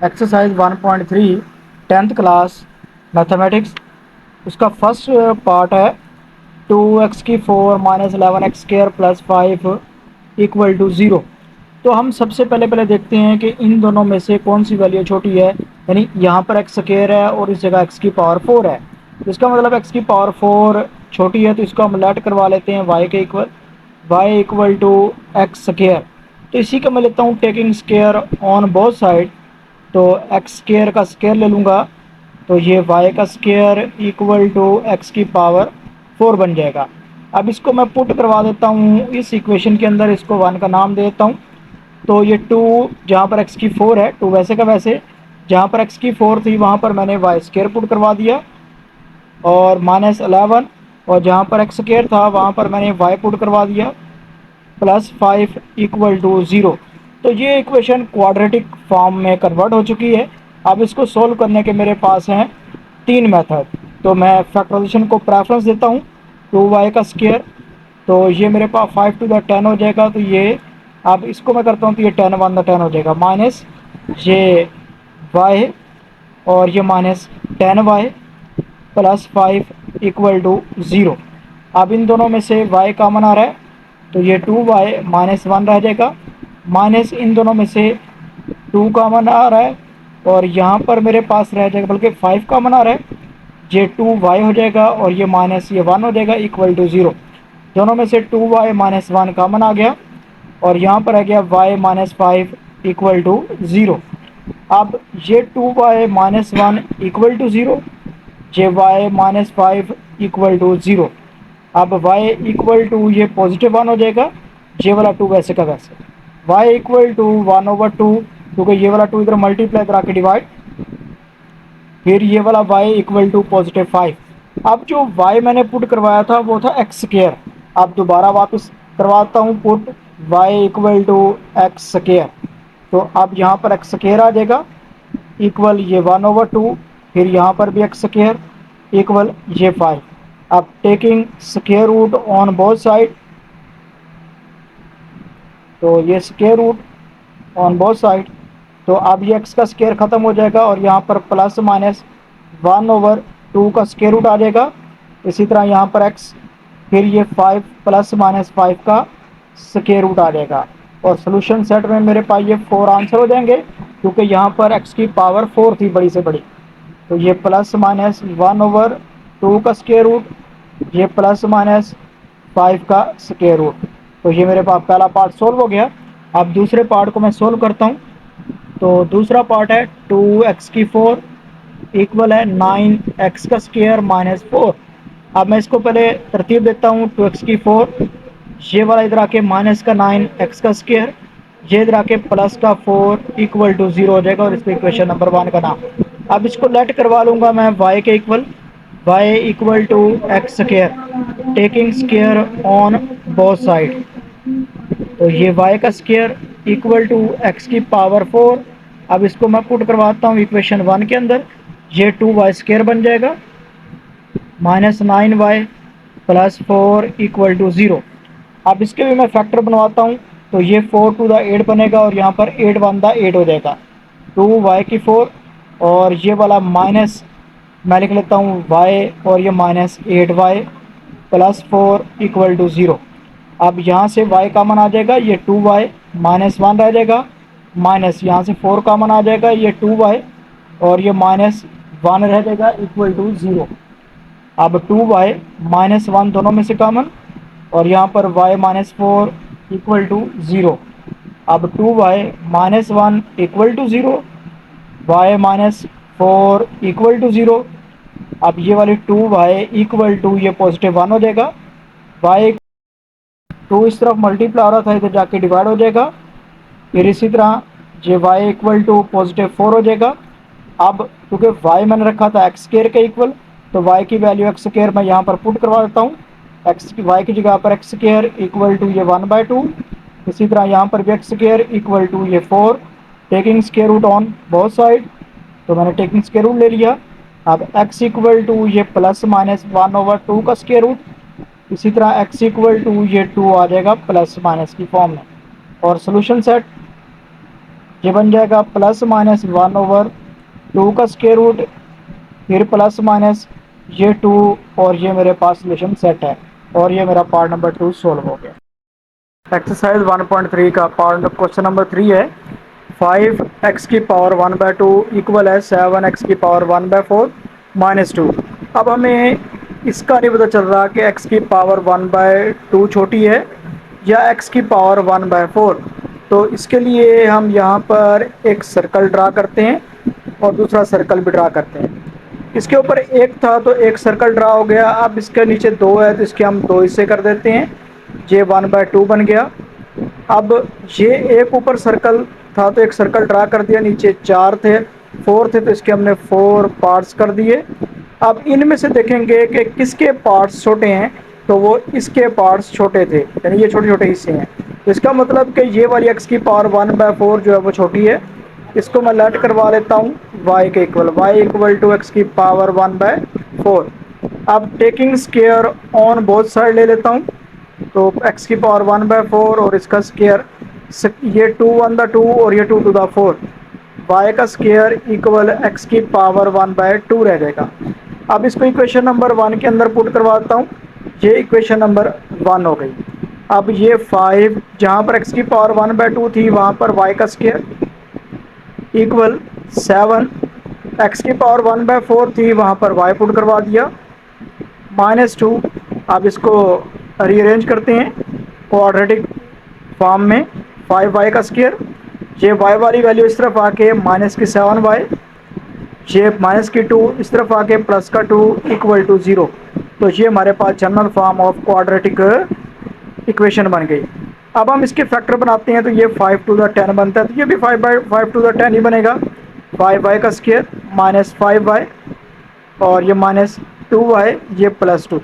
Exercise 1.3 10th class mathematics. उसका first part है 2x⁴ minus 11x² plus 5 equal to 0। तो हम सबसे पहले देखते हैं कि इन दोनों में से कौन सी वैल्यू छोटी है। यानी यहाँ पर x² है और इस जगह x⁴ है, तो इसका मतलब x⁴ छोटी है, तो इसको हम लेट करवा लेते हैं y के equal, y equal to x²। तो इसी का मैं लेता हूँ taking square on both side, तो x² का स्केयर ले लूँगा, तो ये y का स्केयर इक्वल टू x⁴ बन जाएगा। अब इसको मैं पुट करवा देता हूँ इस इक्वेशन के अंदर, इसको 1 का नाम दे देता हूँ। तो ये 2 जहाँ पर x⁴ है, 2 वैसे का वैसे, जहाँ पर x⁴ थी वहाँ पर मैंने y² पुट करवा दिया, और -11, और जहाँ पर x² था वहाँ पर मैंने y पुट करवा दिया, प्लस 5 इक्वल टू 0। तो ये इक्वेशन क्वाड्रेटिक फॉर्म में कन्वर्ट हो चुकी है। अब इसको सोल्व करने के मेरे पास हैं 3 मेथड। तो मैं फैक्टराइजेशन को प्रेफरेंस देता हूँ 2y का स्क्वायर, तो ये मेरे पास 5 टू द 10 हो जाएगा। तो ये अब इसको मैं करता हूँ तो ये 10 1 द 10 हो जाएगा, माइनस ये y और ये -10y प्लस 5 इक्वल टू 0। अब इन दोनों में से y कॉमन आ रहा है, तो ये 2y -1 रह जाएगा, माइनस इन दोनों में से 2 कॉमन आ रहा है, और यहाँ पर मेरे पास रह जाएगा, बल्कि 5 कॉमन आ रहा है, ये 2y हो जाएगा, और ये माइनस ये 1 हो जाएगा इक्वल टू 0। दोनों में से 2y -1 कॉमन आ गया, और यहाँ पर आ गया y -5 इक्वल टू 0। अब ये 2y -1 इक्वल टू 0, ये y -5 इक्वल टू 0। अब y इक्वल टू ये पॉजिटिव 1 हो जाएगा, ये वाला 2 वैसे का वैसे, y इक्वल टू 1/2, क्योंकि ये वाला 2 इधर मल्टीप्लाई करा के डिवाइड, फिर ये वाला y इक्वल टू +5। अब जो y मैंने पुट करवाया था वो था x²। अब दोबारा वापस करवाता हूँ put y equal to x²। तो अब यहाँ पर x² आ जाएगा इक्वल ये 1/2, फिर यहाँ पर भी x² इक्वल ये 5। अब taking square root on both side, तो ये square root on both side, तो अब ये x का स्क्वायर ख़त्म हो जाएगा, और यहाँ पर प्लस माइनस 1/2 का स्क्वायर रूट आ जाएगा। इसी तरह यहाँ पर x, फिर ये 5 प्लस -5 का स्क्वायर रूट आ जाएगा, और सोल्यूशन सेट में मेरे पास ये 4 आंसर हो जाएंगे, क्योंकि यहाँ पर x⁴ थी बड़ी से बड़ी। तो ये प्लस माइनस 1/2 का स्क्वायर रूट, ये प्लस माइनस 5 का स्क्वायर रूट। तो ये मेरे पास पहला पार्ट सोल्व हो गया। अब दूसरे पार्ट को मैं सोल्व करता हूँ। तो दूसरा पार्ट है 2x⁴ इक्वल है 9x का स्क्वायर -4। अब मैं इसको पहले तरतीब देता हूँ, 2x⁴, ये वाला इधर आके माइनस का 9x का स्क्वायर, ये इधर आके प्लस का 4 इक्वल टू 0 हो जाएगा, और इसको इक्वेशन नंबर 1 का नाम। अब इसको लेट करवा लूँगा मैं y के equal, y equal to x², taking square on both side, तो ये y का स्क्वायर इक्वल टू x⁴। अब इसको मैं पुट करवाता हूँ इक्वेशन 1 के अंदर, ये 2y² बन जाएगा, -9y प्लस 4 इक्वल टू 0। अब इसके भी मैं फैक्टर बनवाता हूँ, तो ये 4 टू द 8 बनेगा, और यहाँ पर 8 1 द 8 हो जाएगा, 2y⁴, और ये वाला माइनस मैं लिख लेता हूँ y, और ये -8y प्लस 4 इक्वल टू 0। अब यहाँ से y कॉमन आ जाएगा, ये 2y -1 रह जाएगा, माइनस यहाँ से 4 कॉमन आ जाएगा, ये 2y, और ये -1 रह जाएगा इक्वल टू 0। अब 2y -1 दोनों में से कॉमन, और यहाँ पर y -4 इक्वल टू 0। अब 2y -1 equal to 0, y -4 equal to 0। अब ये वाली 2y इक्वल टू ये +1 हो जाएगा, y 2 इस तरफ मल्टीप्लाई हो रहा था, इधर जाके डिवाइड हो जाएगा, फिर इसी तरह ये y इक्वल टू +4 हो जाएगा। अब क्योंकि y मैंने रखा था x² के इक्वल, तो y की वैल्यू x² मैं यहाँ पर पुट करवा देता हूँ, y की जगह पर x² इक्वल टू ये 1/2, इसी तरह यहाँ पर भी x² इक्वल टू ये 4, taking square root on both side, तो मैंने टेकिंग स्क्वायर रूट ले लिया। अब x इक्वल टू ये प्लस माइनस 1/2 का स्क्वायर रूट, इसी तरह x इक्वल टू ये 2 आ जाएगा प्लस माइनस की फॉर्म में, और सोल्यूशन सेट, ये बन जाएगा प्लस माइनस 1/2 का स्क्वायर रूट, फिर प्लस माइनस ये 2, और ये मेरे पास सोल्यूशन सेट है। और ये मेरा पार्ट नंबर 2 सोल्व हो गया। एक्सरसाइज 1.3 का पार्ट क्वेश्चन नंबर 3 है 5x की पावर 1/2 इक्वल है 7x की पावर 1/4 -2। अब हमें इसका नहीं पता चल रहा कि x की पावर 1/2 छोटी है या x की पावर 1/4। तो इसके लिए हम यहाँ पर एक सर्कल ड्रा करते हैं और दूसरा सर्कल भी ड्रा करते हैं। इसके ऊपर एक था तो एक सर्कल ड्रा हो गया। अब इसके नीचे 2 है तो इसके हम 2 हिस्से कर देते हैं, ये 1/2 बन गया। अब ये एक ऊपर सर्कल था तो एक सर्कल ड्रा कर दिया, नीचे 4 थे 4 थे तो इसके हमने 4 पार्ट्स कर दिए। अब इनमें से देखेंगे कि किसके पार्ट्स छोटे हैं, तो वो इसके पार्ट्स छोटे थे, यानी ये छोटे छोटे हिस्से हैं। तो इसका मतलब कि ये वाली x की पावर 1/4 जो है वो छोटी है। इसको मैं लेट करवा लेता हूँ y के equal, y equal to X की पावर 1/4। अब taking square on both side ले लेता हूँ, तो x की पावर 1/4 और इसका स्क्वायर, ये 2 और ये 2 y का स्क्वायर इक्वल x की पावर 1/2 रह जाएगा। अब इसको इक्वेशन नंबर 1 के अंदर पुट करवाता हूँ, ये इक्वेशन नंबर 1 हो गई। अब ये 5 जहाँ पर x की पावर 1/2 थी वहाँ पर y का स्क्वायर इक्वल 7, x की पावर 1/4 थी वहाँ पर y पुट करवा दिया -2। अब इसको रीअरेंज करते हैं क्वाड्रेटिक फॉर्म में, 5y का स्क्वायर, ये y वाली वैल्यू इस तरफ आके -7y, ये -2 इस तरफ आके +2 इक्वल टू 0। तो ये हमारे पास general form of quadratic equation बन गई। अब हम इसके फैक्टर बनाते हैं तो ये 5 टू द 10 बनता है, तो ये भी 5 टू द 10 ही बनेगा। 5y का स्क्वायर -5y और ये -2y, ये +2।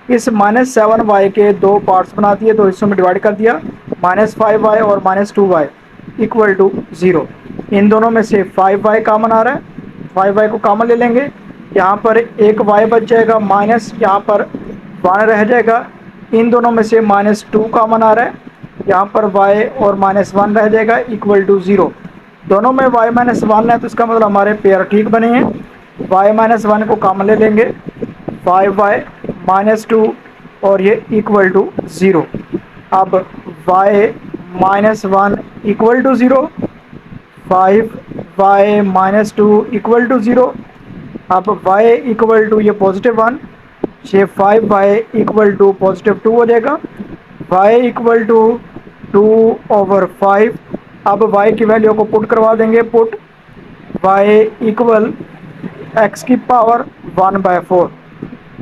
इस -7y के दो पार्ट्स बना दिए, दो हिस्सों में डिवाइड कर दिया, -5y और -2y इक्वल टू 0। इन दोनों में से 5y कॉमन आ रहा है, 5y को कॉमन ले लेंगे, यहाँ पर एक y बच जाएगा, माइनस यहाँ पर 1 रह जाएगा। इन दोनों में से -2 कॉमन आ रहा है, यहाँ पर y और -1 रह जाएगा इक्वल टू 0। दोनों में y -1 है तो इसका मतलब हमारे पेयर ठीक बने हैं। y -1 को कॉमन ले लेंगे, 5y -2 और ये इक्वल टू 0। अब y -1 equal to 0, 5y -2 equal to 0। अब y इक्वल टू ये +1, ये 5y इक्वल टू +2 हो जाएगा, y इक्वल टू 2/5। अब y की वैल्यू को पुट करवा देंगे, पुट y इक्वल x की पावर 1/4।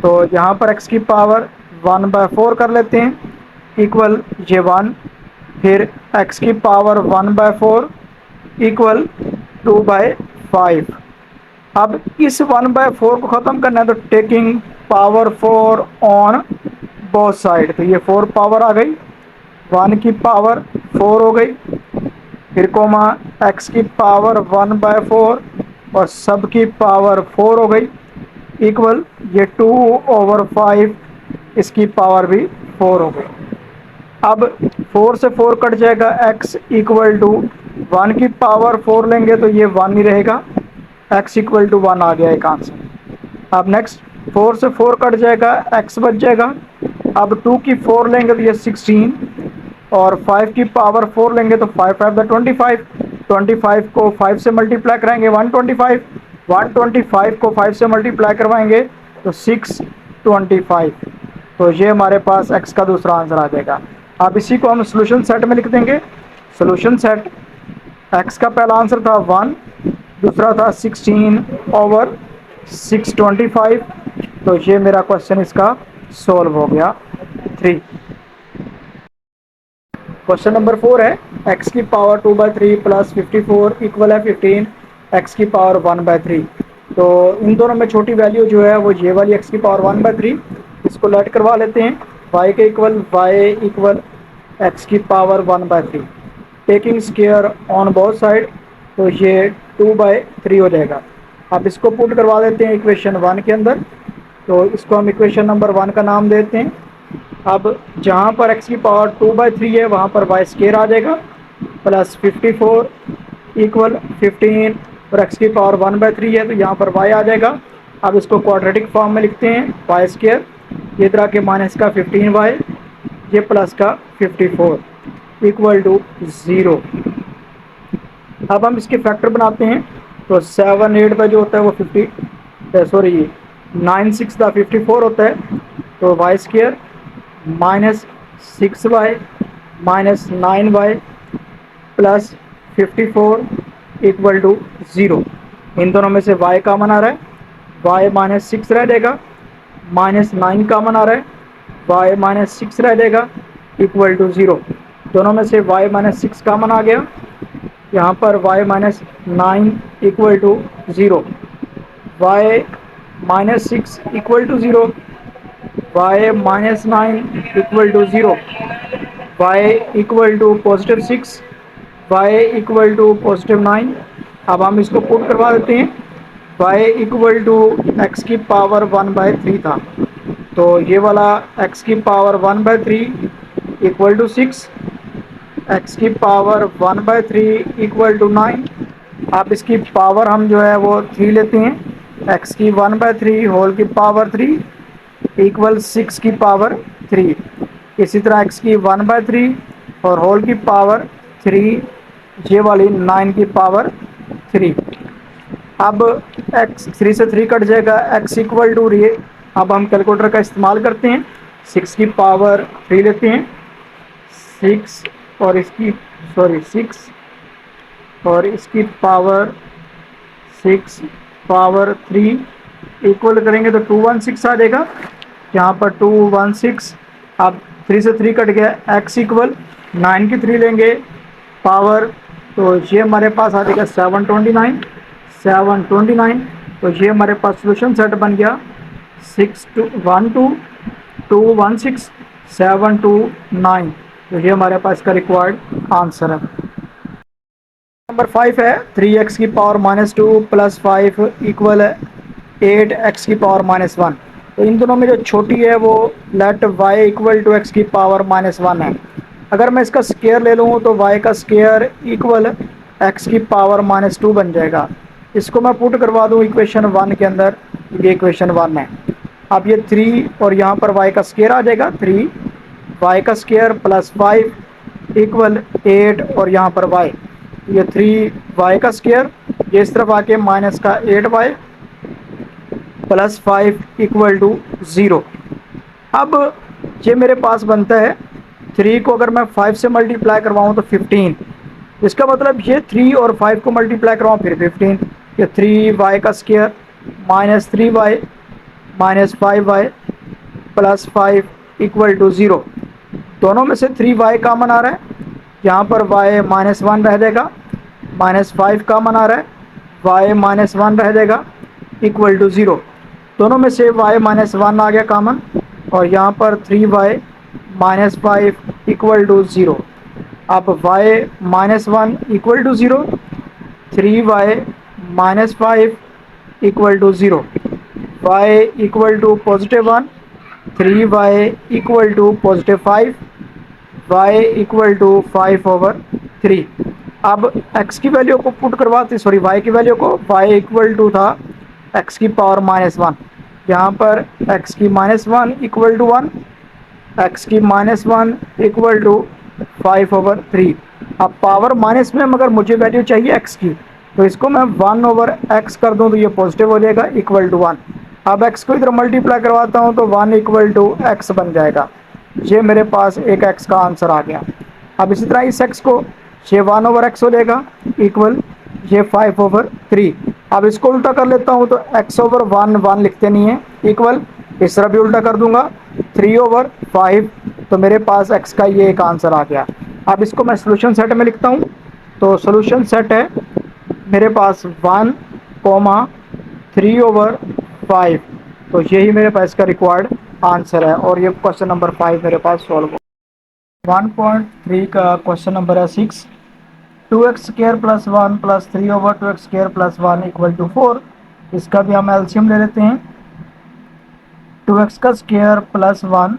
तो यहाँ पर x की पावर 1/4 कर लेते हैं, इक्वल ये 1, फिर x की पावर 1/4 इक्वल 2/5। अब इस 1/4 को ख़त्म करना है तो taking power 4 on both side, तो ये 4 पावर आ गई, 1 की पावर 4 हो गई, फिर कोमा x की पावर 1/4 और सब की पावर 4 हो गई, इक्वल ये 2/5, इसकी पावर भी 4 हो गई। अब 4 से 4 कट जाएगा, x इक्वल टू 1 की पावर 4 लेंगे तो ये 1 ही रहेगा, x इक्वल टू 1 आ गया एक आंसर। अब नेक्स्ट 4 से 4 कट जाएगा, x बच जाएगा। अब 2 की 4 लेंगे तो ये 16 और 5 की पावर 4 लेंगे तो 5 5 25, 25 को 5 से मल्टीप्लाई कराएंगे 125, 125 को 5 से मल्टीप्लाई करवाएंगे तो 625। तो ये हमारे पास x का दूसरा आंसर आ जाएगा। अब इसी को हम सोल्यूशन सेट में लिख देंगे। सोल्यूशन सेट, x का पहला आंसर था 1, दूसरा था 16/625। तो ये मेरा क्वेश्चन इसका सॉल्व हो गया 3। क्वेश्चन नंबर 4 है x की पावर 2/3 प्लस 54 इक्वल है 15 x की पावर 1/3। तो इन दोनों में छोटी वैल्यू जो है वो ये वाली x की पावर 1/3, इसको लेट करवा लेते हैं, y के इक्वल y इक्वल x की power 1/3, taking square on both side, तो ये 2/3 हो जाएगा। अब इसको पुट करवा देते हैं इक्वेशन 1 के अंदर, तो इसको हम इक्वेशन नंबर 1 का नाम देते हैं। अब जहाँ पर x की पावर 2/3 है वहाँ पर y स्क्वायर आ जाएगा, प्लस 54 इक्वल 15 और x की पावर 1/3 है, तो यहाँ पर y आ जाएगा। अब इसको क्वाड्रेटिक फॉर्म में लिखते हैं, वाई स्क्र ये तरह के माइनस का 15y, ये प्लस का 54 इक्वल टू 0। अब हम इसके फैक्टर बनाते हैं, तो 7 8 का जो होता है वो 9 6 का 54 होता है, तो Y square minus 6y minus 9y plus 54 equal to 0। इन दोनों में से y कॉमन आ रहा है, y माइनस 6 रह जाएगा, माइनस 9 कॉमन आ रहा है, y माइनस 6 रह जाएगा इक्वल टू 0। दोनों में से y माइनस 6 कॉमन आ गया, यहाँ पर y minus 9 equal to 0, y minus 6 equal to 0, y minus 9 equal to 0, y equal to positive 6, y equal to positive 9। अब हम इसको पुट करवा देते हैं, y इक्वल टू एक्स की पावर 1/3 था, तो ये वाला x की पावर 1/3 इक्वल टू 6, x की पावर 1/3 इक्वल टू 9। अब इसकी पावर हम जो है वो 3 लेते हैं, x की 1/3 होल की पावर 3 इक्वल 6 की पावर 3। इसी तरह x की 1/3 और होल की पावर 3, ये वाली 9 की पावर 3। अब x 3 से 3 कट जाएगा, x इक्वल टू ये, अब हम कैलकुलेटर का इस्तेमाल करते हैं, 6 की पावर 3 लेते हैं, 6 और इसकी 6 और इसकी पावर 6 पावर 3 इक्वल करेंगे तो 216 आ जाएगा, यहाँ पर 216। अब 3 से 3 कट गया, x इक्वल 9 की 3 लेंगे पावर, तो ये हमारे पास आ जाएगा 729। तो ये हमारे पास सोल्यूशन सेट बन गया 612 729। तो ये हमारे पास का रिक्वायर्ड आंसर है। नंबर 5 है 3x की पावर -2 प्लस 5 इक्वल 8x की पावर -1। तो इन दोनों में जो छोटी है वो let y equal to x की पावर -1 है। अगर मैं इसका स्केयर ले लूँ तो y का स्केयर इक्वल x की पावर -2 बन जाएगा। इसको मैं पुट करवा दूँ इक्वेशन 1 के अंदर, ये इक्वेशन 1 है। अब ये 3 और यहाँ पर y का स्केयर आ जाएगा 3, y का स्केयर प्लस 5 इक्वल 8 और यहाँ पर y, ये 3y का स्केयर, ये इस तरफ आके माइनस का 8y प्लस 5 इक्वल टू 0। अब ये मेरे पास बनता है 3 को अगर मैं 5 से मल्टीप्लाई करवाऊँ तो 15, इसका मतलब ये 3 और 5 को मल्टीप्लाई करवाऊँ फिर 15, ये 3y का square minus 3y minus 5y plus 5 equal to 0। दोनों में से 3y कॉमन आ रहा है, यहाँ पर y -1 रह जाएगा, -5 कॉमन आ रहा है, y -1 रह जाएगा इक्वल टू 0। दोनों में से y -1 आ गया कॉमन, और यहाँ पर 3y -5 इक्वल टू 0। अब y -1 equal to 0, 3y -5 equal to 0, y equal to +1, 3y equal to +5, y equal to 5/3। अब x की वैल्यू को पुट करवाते, सॉरी y की वैल्यू को, y इक्वल टू था x की पावर -1, यहाँ पर x की -1 इक्वल टू 1, x की -1 इक्वल टू 5/3। अब पावर माइनस में मगर मुझे वैल्यू चाहिए x की, तो इसको मैं 1/x कर दूँ तो ये पॉजिटिव हो जाएगा इक्वल टू 1। अब x को इधर मल्टीप्लाई करवाता हूँ तो 1 इक्वल टू x बन जाएगा। ये मेरे पास एक x का आंसर आ गया। अब इसी तरह इस x को ये 1/x हो जाएगा इक्वल ये 5/3। अब इसको उल्टा कर लेता हूँ तो x/1 1 लिखते नहीं है, इक्वल इस तरह भी उल्टा कर दूंगा 3/5, तो मेरे पास x का ये एक आंसर आ गया। अब इसको मैं सोल्यूशन सेट में लिखता हूँ, तो सोल्यूशन सेट है मेरे पास 1, 3/5, तो यही मेरे पास का रिक्वायर्ड आंसर है। और ये क्वेश्चन नंबर 5 मेरे पास सॉल्व हो। 1.3 का क्वेश्चन नंबर है 6, 2x² + 1 + 3/2x² + 1 इक्वल टू 4। इसका भी हम एलसीएम ले लेते हैं, 2x का स्क्वायर प्लस 1,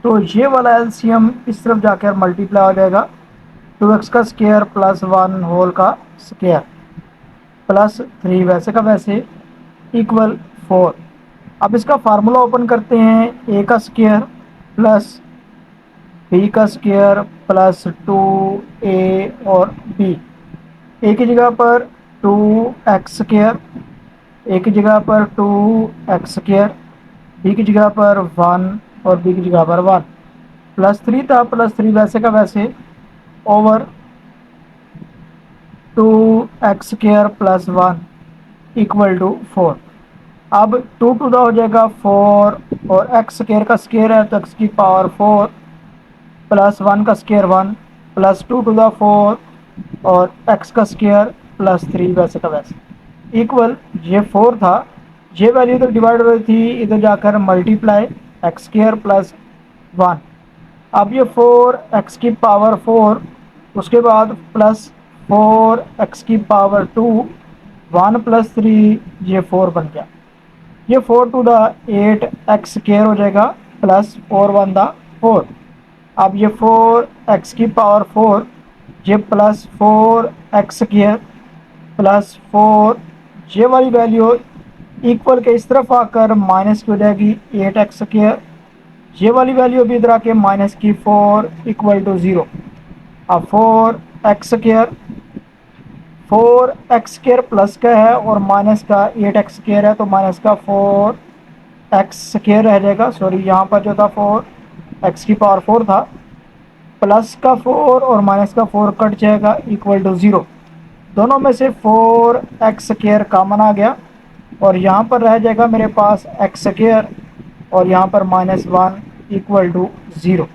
तो ये वाला एलसीएम इस तरफ जाकर मल्टीप्लाई हो जाएगा, 2x का स्क्वायर प्लस 1 होल का स्क्वायर प्लस 3 वैसे का वैसे इक्वल 4। अब इसका फार्मूला ओपन करते हैं, ए का स्क्वायर प्लस बी का स्क्वायर प्लस 2a और b। ए की जगह पर 2x², ए की जगह पर 2x², बी की जगह पर 1 और बी की जगह पर 1, प्लस 3 था, प्लस 3 वैसे का वैसे over 2x² plus 1 equal to 4। अब 2 टू द हो जाएगा 4 और x² का स्क्वायर है तो x की पावर 4 प्लस 1 का स्क्वायर 1 प्लस 2 टू द 4 और x का स्क्वायर प्लस 3 वैसे का वैसे इक्वल, ये 4 था, ये वैल्यू इधर डिवाइड हो रही थी, इधर जाकर मल्टीप्लाई x² प्लस 1। अब ये 4 x की पावर 4, उसके बाद प्लस 4 x की पावर 2, 1 प्लस 3, ये 4 बन गया। ये 4 टू द 8 x² हो जाएगा प्लस 4 1 द 4। अब ये 4 x की पावर 4, ये प्लस 4 x² प्लस 4, ये वाली वैल्यू इक्वल के इस तरफ आकर माइनस की हो जाएगी 8x², ये वाली वैल्यू भी इधर आके माइनस की 4 इक्वल टू 0। अब 4x² प्लस का है और माइनस का 8x² है तो माइनस का 4x² रह जाएगा। सॉरी, यहाँ पर जो था 4x की पावर 4 था, प्लस का 4 और माइनस का 4 कट जाएगा इक्वल टू 0। दोनों में से 4x² कॉमन आ गया और यहाँ पर रह जाएगा मेरे पास x² और यहाँ पर -1 इक्वल टू 0।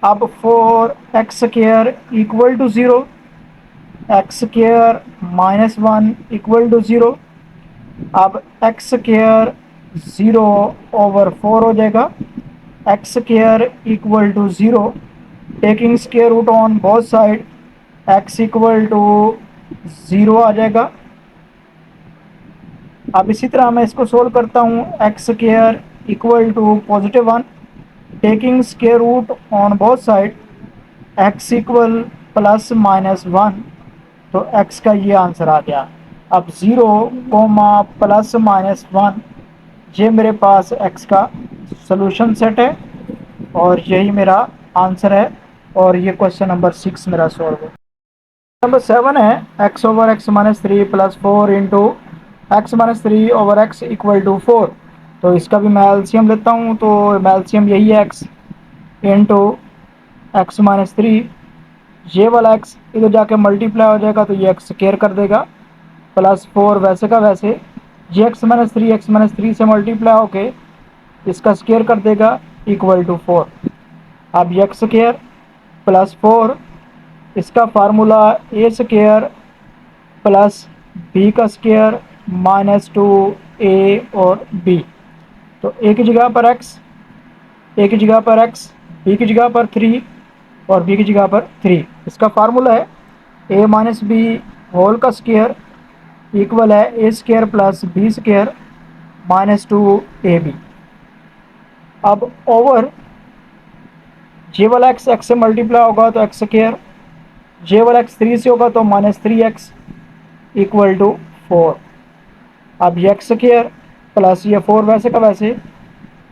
अब 4x² equal to 0, x² -1 equal to 0। अब x² 0 ओवर 4 हो जाएगा, x² equal to 0, taking square root on both side, x equal to 0 आ जाएगा। अब इसी तरह मैं इसको सोल्व करता हूँ, x² equal to +1, taking square root on both side, x equal +-1, तो x का ये आंसर आ गया। अब 0, +-1, ये मेरे पास x का सोल्यूशन सेट है और यही मेरा आंसर है और ये क्वेश्चन नंबर 6 मेरा सॉल्व है। नंबर 7 है x/(x−3) + 4 into x-3 over x equal to 4। तो इसका भी मैं एलसीएम लेता हूँ, तो एलसीएम यही है x इंटू x-3, ये वाला x इधर जाके मल्टीप्लाई हो जाएगा तो ये x² कर देगा प्लस 4 वैसे का वैसे, ये x-3 से मल्टीप्लाई होके इसका स्क्वायर कर देगा इक्वल टू 4। अब ये x² प्लस 4, इसका फार्मूला a² प्लस b का स्क्वायर -2a और b। तो a की जगह पर x, a की जगह पर x, b की जगह पर 3 और b की जगह पर 3। इसका फार्मूला है a माइनस बी होल का स्क्वायर इक्वल है a² प्लस b² -2ab। अब ओवर जे वाला x से मल्टीप्लाई होगा तो x², जे वाला x 3 से होगा तो -3x इक्वल टू 4। अब ये x² प्लस ये 4 वैसे का वैसे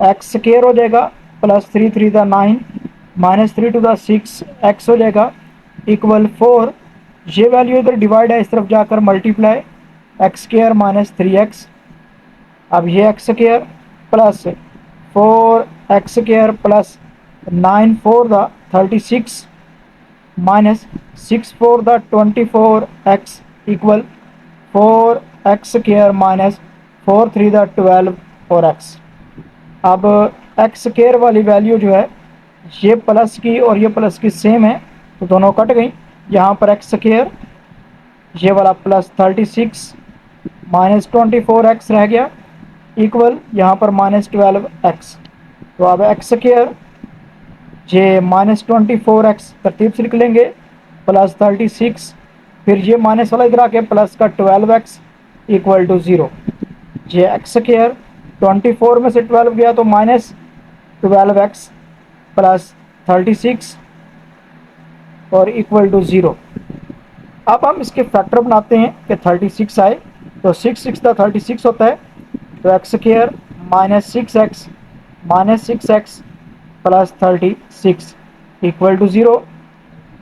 x² हो जाएगा प्लस 3 3 द 9 -3 टू द 6 x हो जाएगा इक्वल 4। ये वैल्यू इधर डिवाइड है, इस तरफ जाकर मल्टीप्लाई x² -3x। अब ये x² plus 4x² plus 9 4 the 36 -6 4 the 24x equal 4x² -4 3 the 12 4x। अब x² वाली वैल्यू जो है ये प्लस की और ये प्लस की सेम है तो दोनों कट गई। यहाँ पर x² ये वाला प्लस 36 -24x रह गया इक्वल यहाँ पर -12x। तो अब x² ये -24x तरतीब से लिख लेंगे प्लस 36, फिर ये माइनस वाला इधर आके प्लस का 12x इक्वल टू 0। ये x² 24 में से 12 गया तो -12x प्लस 36 और इक्वल टू 0। अब हम इसके फैक्टर बनाते हैं कि 36 आए, तो 6 होता है, तो x square -6x plus 36 equal to 0।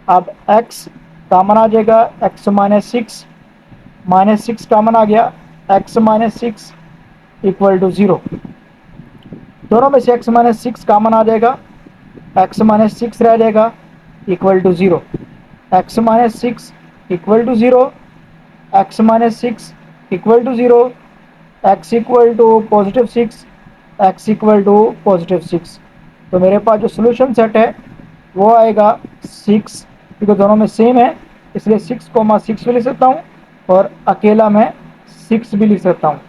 अब x कॉमन आ जाएगा, x -6 कॉमन आ गया, x -6 इक्वल टू 0। दोनों में से x -6 कॉमन आ जाएगा, x -6 रह जाएगा equal to 0। x -6 equal to 0, x -6 equal to 0, x equal to +6, x equal to +6। तो मेरे पास जो सोल्यूशन सेट है वो आएगा 6, क्योंकि दोनों में सेम है इसलिए 6,6 भी लिख सकता हूँ और अकेला मैं 6 भी लिख सकता हूँ,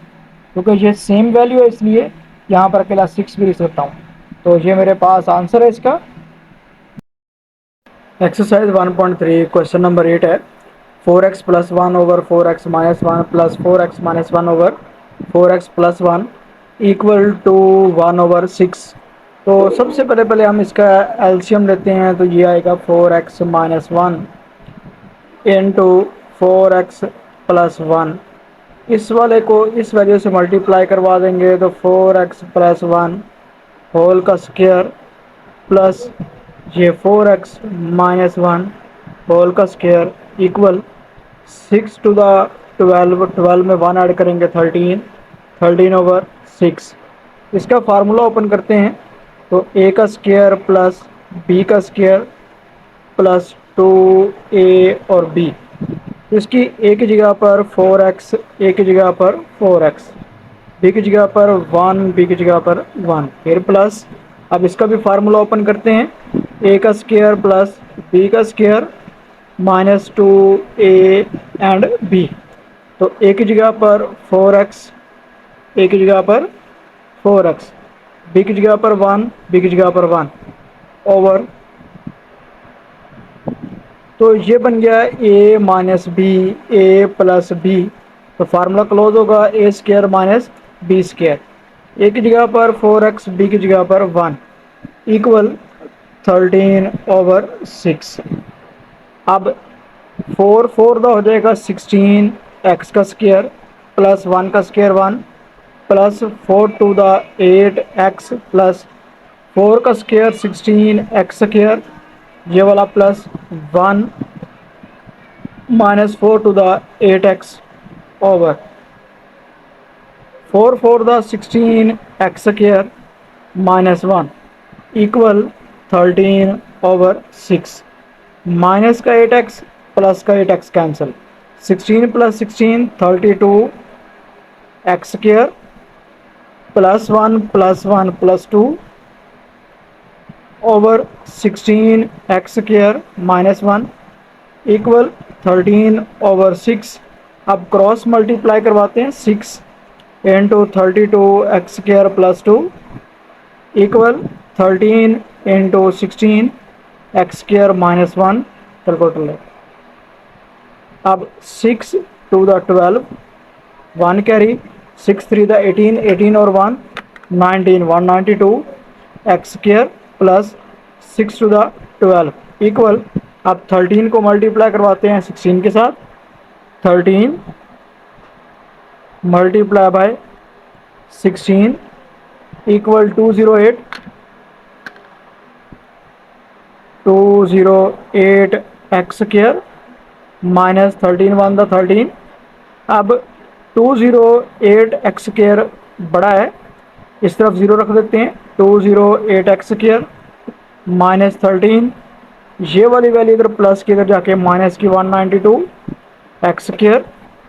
क्योंकि ये सेम वैल्यू है इसलिए यहाँ पर अकेला 6 भी लिख सकता हूँ। तो ये मेरे पास आंसर है इसका। एक्सरसाइज 1.3 क्वेश्चन नंबर 8 है 4x + 1 over 4x - 1 plus 4x - 1 over 4x + 1 equal to 1 over 6। तो सबसे पहले हम इसका एलसीएम लेते हैं, तो ये आएगा 4x - 1 इंटू 4x + 1। इस वाले को इस वैल्यू से मल्टीप्लाई करवा देंगे तो 4x + 1 होल का स्क्वायर प्लस ये 4x - 1 होल का स्क्वायर इक्वल 6 टू द 12, 12 में 1 ऐड करेंगे 13, 13 ओवर 6। इसका फार्मूला ओपन करते हैं, तो a का स्क्वायर प्लस b का स्क्वायर प्लस 2a और b। इसकी a की जगह पर 4x, a की जगह पर 4x, b की जगह पर 1, b की जगह पर 1, फिर प्लस। अब इसका भी फार्मूला ओपन करते हैं, a का स्क्वायर प्लस b का square minus 2a and b। तो a की जगह पर 4x, a की जगह पर 4x, b की जगह पर 1, b की जगह पर 1 ओवर। तो ये बन गया a minus b, a plus b. तो फार्मूला क्लोज होगा a square minus b square, a की जगह पर 4x, b की जगह पर 1 इक्वल 13 ओवर 6। अब 4 4 का हो जाएगा 16, x का स्क्वायर प्लस 1 का स्क्वायर 1 प्लस 4 टू द 8 x प्लस 4 का स्क्वायर 16 x स्क्वायर, ये वाला प्लस 1 माइनस 4 टू द 8x ओवर 4 4 द 16 x square minus 1 equal 13 over 6। Minus का 8x प्लस का 8x cancel, 16 plus 16 32 x square plus 1 plus 1 plus 2 over 16 x square minus 1 equal 13 over 6। अब cross multiply करवाते हैं, 6 into 32 x square plus 2 equal 13 into 16 x square minus 1 calculator है। अब 6 टू द 12 1 carry, 6 3 the 18, 18 और 1 19, 192 एक्स स्क्वायर प्लस 6 टू द 12 इक्वल। अब 13 को मल्टीप्लाई करवाते हैं 16 के साथ, 13 multiply by 16 equal 208 x square minus 13 1 the 13। अब 208 एक्स स्क्वायर बड़ा है, इस तरफ 0 रख देते हैं, 208 एक्स स्क्वायर माइनस 13, ये वाली वैल्यू इधर प्लस की इधर जाके माइनस की 192 एक्स स्क्वायर,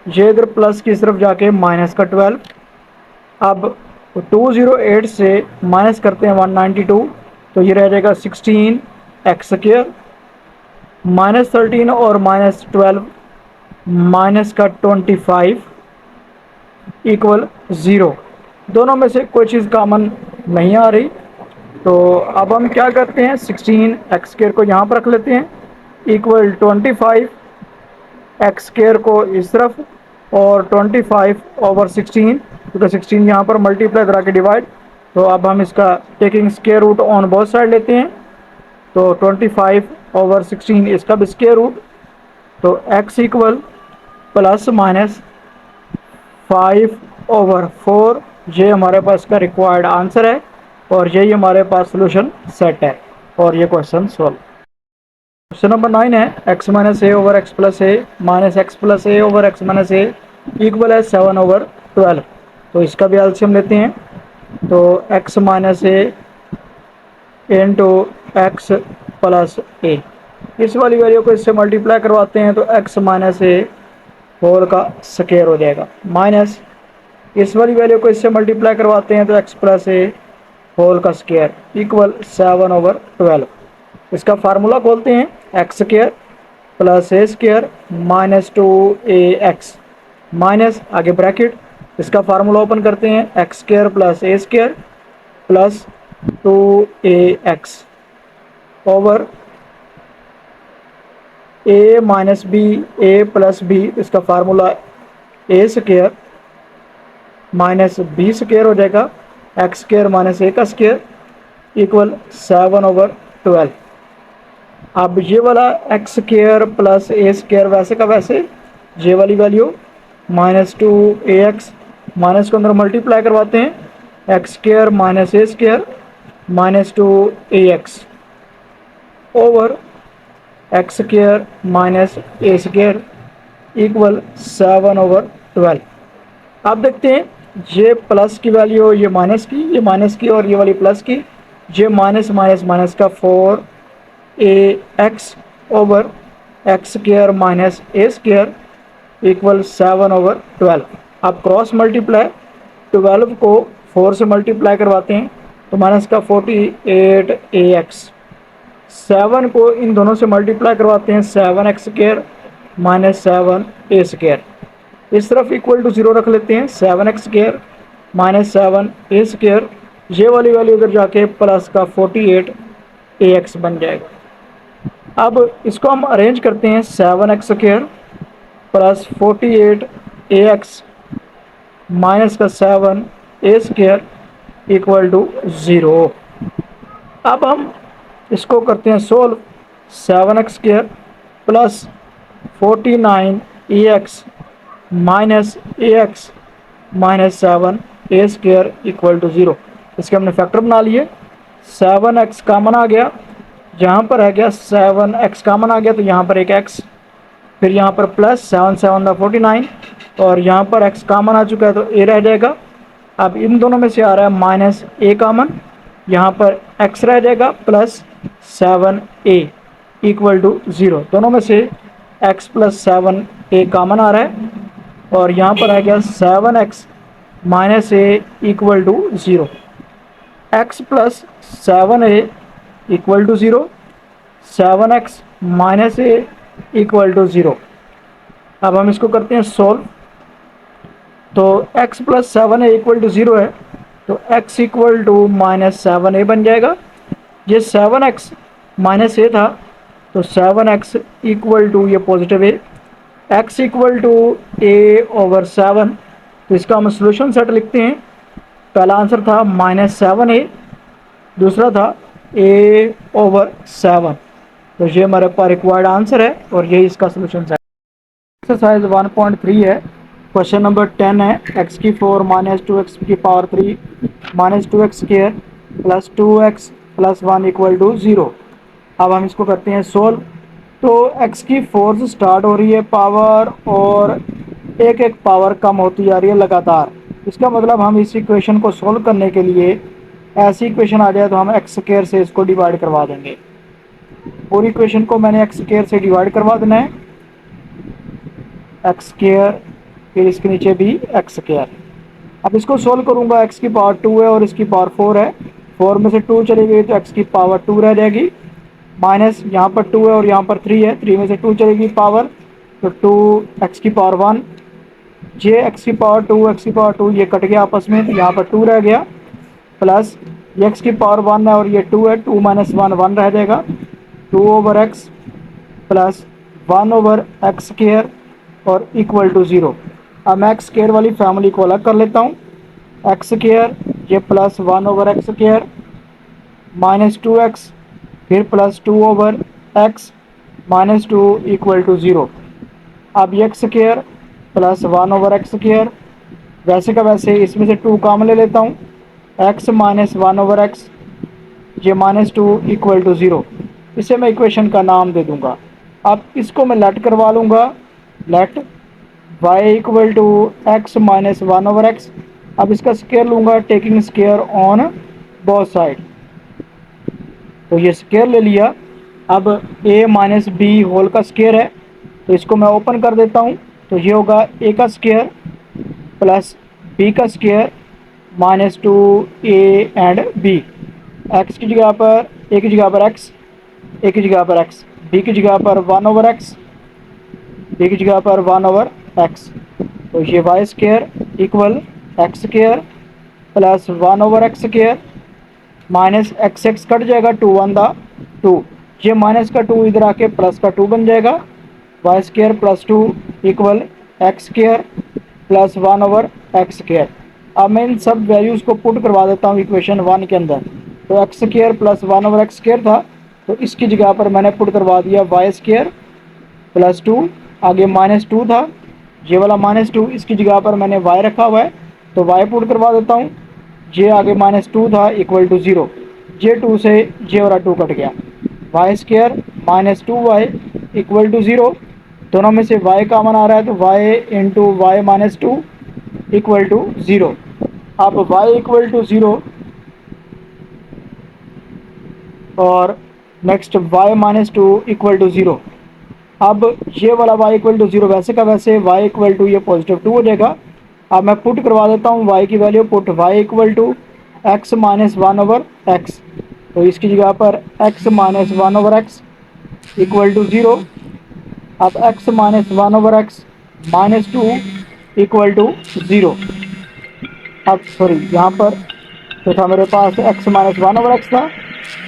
ये इधर प्लस की तरफ जाके माइनस का 12। अब 208 से माइनस करते हैं 192, तो ये रह जाएगा 16 एक्स स्क्वायर माइनस 13 और माइनस 12 माइनस का 25 इक्वल 0। दोनों में से कोई चीज़ कॉमन नहीं आ रही, तो अब हम क्या करते हैं, 16 एक्स स्क्वायर को यहाँ पर रख लेते हैं इक्वल 25 एक्स स्क्वायर को इस तरफ और 25 ओवर 16, क्योंकि 16 यहाँ पर मल्टीप्लाई करा के डिवाइड। तो अब हम इसका taking square root on both side लेते हैं, तो 25 ओवर 16 इसका भी स्क्वायर रूट तो x इक्वल प्लस माइनस 5/4 ये हमारे पास का रिक्वायर्ड आंसर है और यही हमारे पास सोल्यूशन सेट है और ये क्वेश्चन सॉल्व। क्वेश्चन नंबर 9 है x माइनस ए ओवर एक्स प्लस ए माइनस एक्स प्लस ए ओवर एक्स माइनस ए इक्वल है 7/12। तो इसका भी एलसीएम लेते हैं। तो x माइनस ए इंटू एक्स प्लस ए, इस वाली वैल्यू को इससे मल्टीप्लाई करवाते हैं तो x माइनस ए होल का स्क्वायर हो जाएगा, माइनस इस वाली वैल्यू को इससे मल्टीप्लाई करवाते हैं तो x प्लस ए होल का स्क्वायर इक्वल 7/12। इसका फार्मूला खोलते हैं, एक्स स्क्वायर प्लस ए स्क्वायर माइनस 2ax माइनस आगे ब्रैकेट, इसका फार्मूला ओपन करते हैं, एक्स स्क्वायर प्लस ए स्क्वायर प्लस 2ax ओवर ए माइनस बी ए प्लस बी, इसका फार्मूला ए स्क्वायर माइनस बी स्क्वायर हो जाएगा, एक्स स्क्वायर माइनस ए का स्क्वायर इक्वल 7/12। अब ये वाला एक्स स्क्वायर प्लस ए स्क्वायर वैसे का वैसे, ये वाली वैल्यू माइनस 2ax माइनस को अंदर मल्टीप्लाई करवाते हैं, X square minus A square minus 2ax over x square minus A square equal 7/12। अब देखते हैं ये प्लस की वैल्यू, ये माइनस की और ये वाली प्लस की, ये माइनस माइनस माइनस का 4ax over x square minus A square equal 7/12। अब क्रॉस मल्टीप्लाई 12 को 4 से मल्टीप्लाई करवाते हैं तो माइनस का 48ax, 7 को इन दोनों से मल्टीप्लाई करवाते हैं 7x square minus 7a square, इस तरफ इक्वल टू 0 रख लेते हैं, 7x square minus 7a square, ये वाली वैल्यू उधर जाके प्लस का 48ax बन जाएगा। अब इसको हम अरेंज करते हैं, 7x square plus 48ax minus का 7a स्क्वायर इक्वल टू 0। अब हम इसको करते हैं solve, 7x square plus 49ax minus ax minus 7a square equal to 0। इसके हमने फैक्टर बना लिए, 7x कामन आ गया, यहाँ पर है गया 7x कामन आ गया तो यहाँ पर एक x, फिर यहाँ पर प्लस 7 7 49 और यहाँ पर x कामन आ चुका है तो a रह जाएगा। अब इन दोनों में से आ रहा है माइनस a कामन, यहाँ पर x रह जाएगा प्लस 7a इक्वल टू 0, दोनों में से x प्लस 7a कामन आ रहा है और यहाँ पर आ गया 7x minus a equal to 0, x plus 7a equal to 0, 7x minus a equal to 0। अब हम इसको करते हैं सोल्व, तो x plus 7a equal to 0 है तो x equal to minus 7a बन जाएगा। ये 7x माइनस a था तो 7x इक्वल टू ये positive a, x equal to a over 7, तो इसका हम सोल्यूशन सेट लिखते हैं। पहला आंसर था माइनस 7a, दूसरा था a ओवर 7, तो ये हमारे पास रिक्वायर्ड आंसर है और यही इसका सोल्यूशन सेट। एक्सरसाइज 1.3 है, क्वेश्चन नंबर 10 है, x की 4 माइनस 2x की power 3 minus 2x square plus 2x plus 1 equal to 0। अब हम इसको करते हैं सोल्व, तो x की 4 से स्टार्ट हो रही है पावर और एक एक पावर कम होती जा रही है लगातार। इसका मतलब हम इस इक्वेशन को सोल्व करने के लिए ऐसी इक्वेशन आ जाए तो हम एक्स स्क्वायर से इसको डिवाइड करवा देंगे। पूरी इक्वेशन को मैंने एक्स स्क्वायर से डिवाइड करवा देना है, एक्स स्क्वायर फिर इसके नीचे भी एक्स स्क्वायर। अब इसको सोल्व करूंगा, एक्स की पावर 2 है और इसकी पावर 4 है, 4 में से 2 चली गई तो एक्स की पावर 2 रह जाएगी, माइनस यहाँ पर 2 है और यहाँ पर 3 है, 3 में से 2 चलेगी पावर तो 2 एक्स की पावर 1, ये एक्स की पावर 2 एक्स की पावर 2 ये कट गया आपस में तो यहाँ पर 2 रह गया, प्लस ये एक्स की पावर 1 है और ये 2 है, 2 माइनस 1 1 रह जाएगा, 2 over x plus 1 over x square और इक्वल टू 0। अब मैं एक्स स्क्वायर वाली फैमिली को अलग कर लेता हूँ, एक्स स्क्वायर ये plus 1 over x square minus 2x फिर plus 2 over x minus 2 equal to 0। अब एक्स स्क्वायर प्लस 1/x², वैसे का वैसे इसमें से 2 कॉमन ले लेता हूँ, x माइनस 1/x, ये -2 इक्वल टू 0। इसे मैं इक्वेशन का नाम दे दूंगा। अब इसको मैं लेट करवा लूँगा, let y equal to x minus 1/x। अब इसका स्क्वायर लूँगा, taking square on both side, तो ये स्क्वायर ले लिया। अब a माइनस बी होल का स्क्वायर है, तो इसको मैं ओपन कर देता हूँ, तो ये होगा a का स्क्वायर प्लस b का square -2a and b। x की जगह पर a की जगह पर x, a की जगह पर x, b की जगह पर 1/x, b की जगह पर 1/x। तो ये y square equal x square plus 1/x² minus x cut जाएगा, 2 1 दा 2, ये माइनस का 2 इधर आके प्लस का 2 बन जाएगा। Y square plus 2 equal x square plus 1/x²। अब मैं इन सब वैल्यूज़ को पुट करवा देता हूँ इक्वेशन 1 के अंदर। तो एक्स स्क्वायर प्लस 1/x² था, तो इसकी जगह पर मैंने पुट करवा दिया वाई स्क्वायर प्लस 2, आगे -2 था, ये वाला -2, इसकी जगह पर मैंने y रखा हुआ है, तो y पुट करवा देता हूँ, ये आगे -2 था इक्वल टू 0, ये 2 से ये वाला 2 कट गया, Y square -2y equal to 0, दोनों में से y कॉमन आ रहा है, तो y into y -2 equal to 0। अब y इक्वल टू 0 और नेक्स्ट y -2 इक्वल टू 0। अब ये वाला y इक्वल टू 0 वैसे का वैसे y इक्वल टू ये +2 हो जाएगा। अब मैं पुट करवा देता हूँ y की value, put y equal to x minus 1/x, तो इसकी जगह पर x minus 1/x equal to 0। अब x minus 1/x -2 equal to 0। अब सॉरी, यहाँ पर तो था मेरे पास x माइनस 1/x था,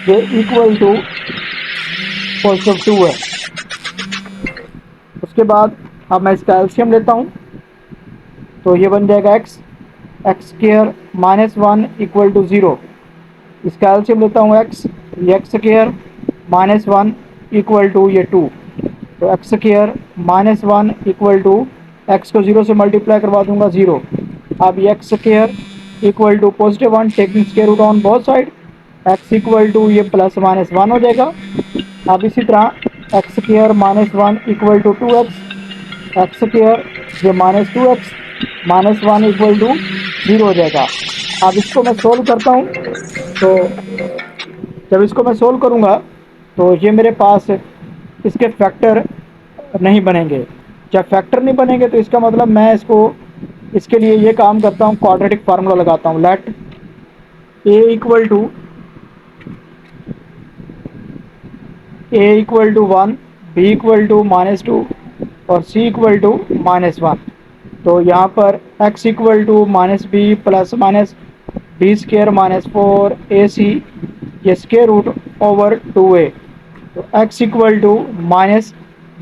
ये इक्वल टू +2 है। उसके बाद अब मैं इसका एलसीएम लेता हूँ, तो ये बन जाएगा x² -1 इक्वल टू 0। इसका एलसीएम लेता हूँ x² -1 इक्वल टू ये 2, तो x² -1 इक्वल टू x को 0 से मल्टीप्लाई करवा दूंगा 0। अब ये x² equal to +1 taking square root on both side, x equal to ये +-1 हो जाएगा। अब इसी तरह x² -1 equal to 2x, x² ये -2x -1 इक्वल टू 0 हो जाएगा। अब इसको मैं सोल्व करता हूँ, तो जब इसको मैं सोल्व करूँगा तो ये मेरे पास इसके फैक्टर नहीं बनेंगे। जब फैक्टर नहीं बनेंगे तो इसका मतलब मैं इसको, इसके लिए ये काम करता हूँ, क्वाड्रेटिक फार्मूला लगाता हूँ, let a equal to 1, b equal to -2 और c इक्वल टू -1। तो यहाँ पर x equal to -b plus minus b² -4ac, ये स्क्वायर रूट ओवर 2a। तो x equal to minus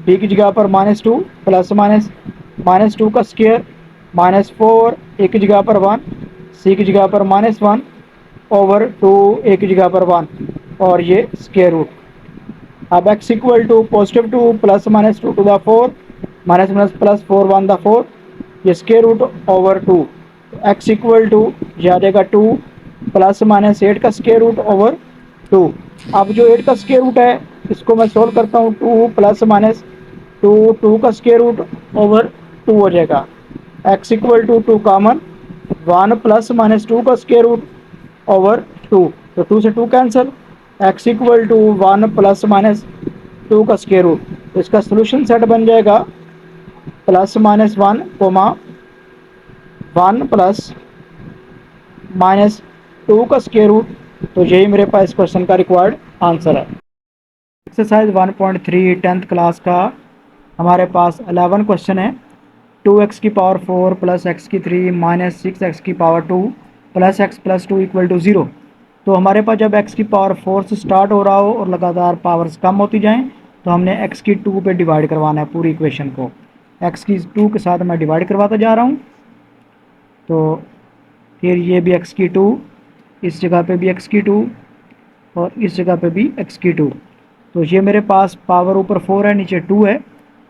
b की जगह पर -2 प्लस माइनस -2 का स्क्वायर -4 a की जगह पर 1, c की जगह पर -1 ओवर 2 a की जगह पर 1 और ये स्क्वायर रूट। अब x इक्वल टू +2 प्लस -2 टू द 4 माइनस माइनस प्लस 4 1 द 4, ये square root over 2। x equal to ये आ जाएगा 2 प्लस माइनस 8 का स्क्वायर रूट ओवर 2। अब जो 8 का स्क्वायर रूट है इसको मैं सोल्व करता हूँ, 2 प्लस माइनस 2 का स्क्वायर रूट ओवर 2 हो जाएगा। x equal to 2 common, 1 plus minus 2 का स्क्वायर रूट ओवर 2, तो 2 से 2 cancel, x equal to 1 plus minus 2 का स्क्वायर रूट। तो इसका सोल्यूशन सेट बन जाएगा +-1, 1 प्लस माइनस 2 का स्क्वायर रूट। तो यही मेरे पास इस क्वेश्चन का रिक्वायर्ड आंसर है। एक्सरसाइज 1.3 10th क्लास का हमारे पास 11 क्वेश्चन है। 2x की पावर 4 प्लस x की 3 माइनस 6x की power 2 plus x plus 2 equal to 0। तो हमारे पास जब x की पावर 4 से स्टार्ट हो रहा हो और लगातार पावर्स कम होती जाएं, तो हमने x की 2 पे डिवाइड करवाना है पूरी इक्वेशन को। x की 2 के साथ मैं डिवाइड करवाता जा रहा हूँ, तो फिर ये भी x की 2, इस जगह पे भी x की 2 और इस जगह पे भी x की 2। तो ये मेरे पास पावर ऊपर 4 है, नीचे 2 है,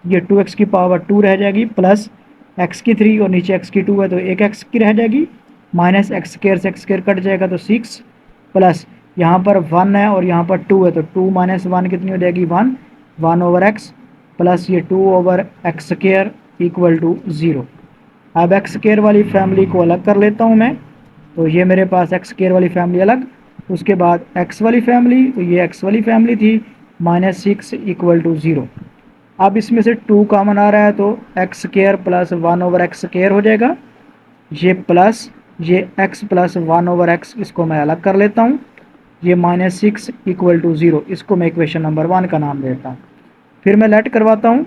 ये 2x की पावर 2 रह जाएगी, प्लस x की 3 और नीचे x की 2 है तो एक x की रह जाएगी, माइनस एक्स स्केयर से एक्स स्केयर कट जाएगा तो 6, प्लस यहाँ पर 1 है और यहाँ पर 2 है तो 2 माइनस 1 कितनी हो जाएगी 1, 1 ओवर x, प्लस ये 2 over x square equal to 0। अब एक्स स्केयर वाली फैमिली को अलग कर लेता हूँ मैं, तो ये मेरे पास एक्स स्केयर वाली फैमिली अलग, उसके बाद एक्स वाली फैमिली, तो ये एक्स वाली फैमिली थी, -6 इक्वल टू 0। अब इसमें से 2 कॉमन आ रहा है तो x square plus 1 over x square हो जाएगा, ये प्लस ये x प्लस 1 ओवर एक्स, इसको मैं अलग कर लेता हूँ, ये -6 इक्वल टू 0, इसको मैं इक्वेशन नंबर 1 का नाम देता हूँ। फिर मैं लेट करवाता हूँ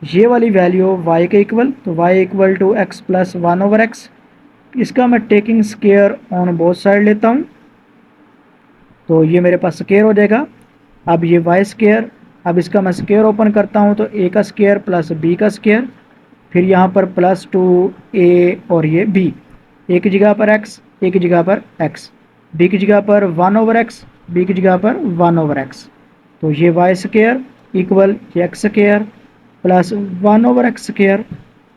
ये वाली वैल्यू y के इक्वल, तो y equal to x plus 1 over x, इसका मैं taking square on both side लेता हूँ, तो ये मेरे पास स्केयर हो जाएगा। अब ये y स्केयर, अब इसका मैं स्केयर ओपन करता हूँ तो a का स्केयर प्लस b का स्केयर, फिर यहाँ पर प्लस 2a और ये b, एक जगह पर x, एक जगह पर x, b की जगह पर 1 ओवर एक्स, b की जगह पर 1 ओवर एक्स, तो ये वाई स्केयर इक्वल ये x square plus 1 over x square,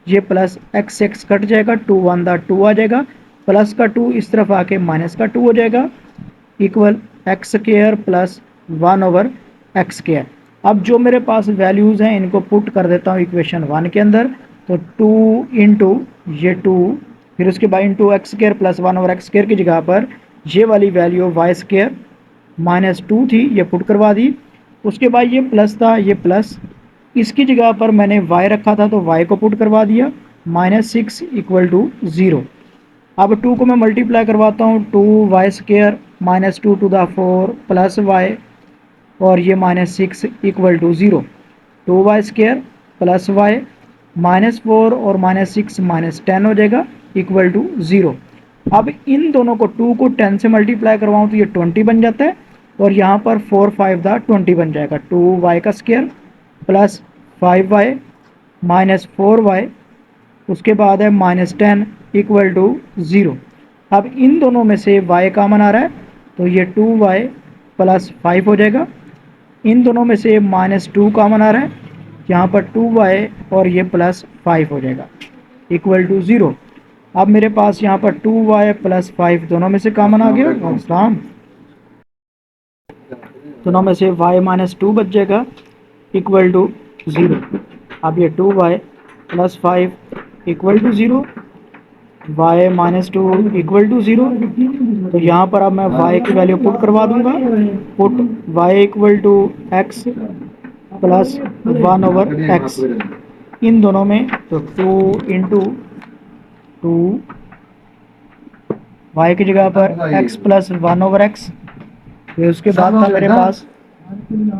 ये प्लस एक्स एक्स कट जाएगा, 2 1 2 आ जाएगा, प्लस का 2 इस तरफ आके माइनस का 2 हो जाएगा, equal x square plus 1 over x square. अब जो मेरे पास वैल्यूज़ हैं इनको पुट कर देता हूँ इक्वेशन 1 के अंदर, तो 2 इंटू ये 2, फिर उसके बाद into x square plus 1 over x square की जगह पर ये वाली वैल्यू वाई स्केयर -2 थी, ये पुट करवा दी, उसके बाद ये प्लस था, ये प्लस, इसकी जगह पर मैंने y रखा था तो y को पुट करवा दिया, -6 इक्वल टू 0। अब 2 को मैं मल्टीप्लाई करवाता हूँ, 2y स्केयर -2 टू द 4 प्लस y, और ये -6 equal to 0, 2y square plus y -4 और -6 -10 हो जाएगा इक्वल टू 0। अब इन दोनों को 2 को 10 से मल्टीप्लाई करवाऊँ तो ये 20 बन जाता है, और यहाँ पर 4 5 दा 20 बन जाएगा, 2y का स्केयर प्लस 5y -4y, उसके बाद है -10 इक्वल टू 0। अब इन दोनों में से y कॉमन आ रहा है तो ये 2y प्लस 5 हो जाएगा, इन दोनों में से -2 कॉमन आ रहा है, यहाँ पर 2y और ये प्लस 5 हो जाएगा इक्वल टू 0। अब मेरे पास यहाँ पर 2y प्लस 5 दोनों में से कॉमन आ गया, दोनों में से y -2 बच जाएगा इक्वल टू 0। अब ये 2y plus 5 equal to 0, y -2 equal to 0, तो यहाँ पर अब मैं y की वैल्यू पुट करवा दूंगा, put y equal to x plus 1 over X, इन दोनों में तो 2 इंटू 2, y की जगह पर x प्लस 1 ओवर एक्स, फिर उसके बाद था मेरे पास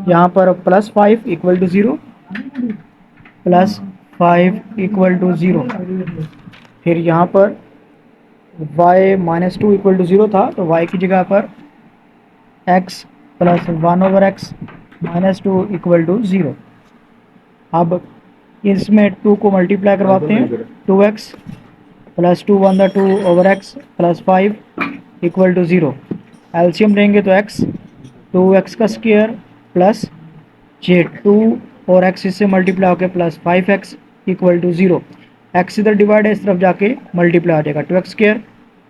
यहाँ पर plus 5 equal to 0, plus 5 equal to 0, फिर यहाँ पर y -2 इक्वल टू 0 था तो y की जगह पर x plus 1 over x -2 equal to 0। अब इसमें 2 को मल्टीप्लाई करवाते हैं, 2x plus 2 1 2 over x plus 5 equal to 0, LCM लेंगे तो x, 2x का स्क्वायर प्लस ये 2 और x इससे मल्टीप्लाई होकर plus 5x equal to 0, x इधर डिवाइड है इस तरफ जाके मल्टीप्लाई हो जाएगा, 2x square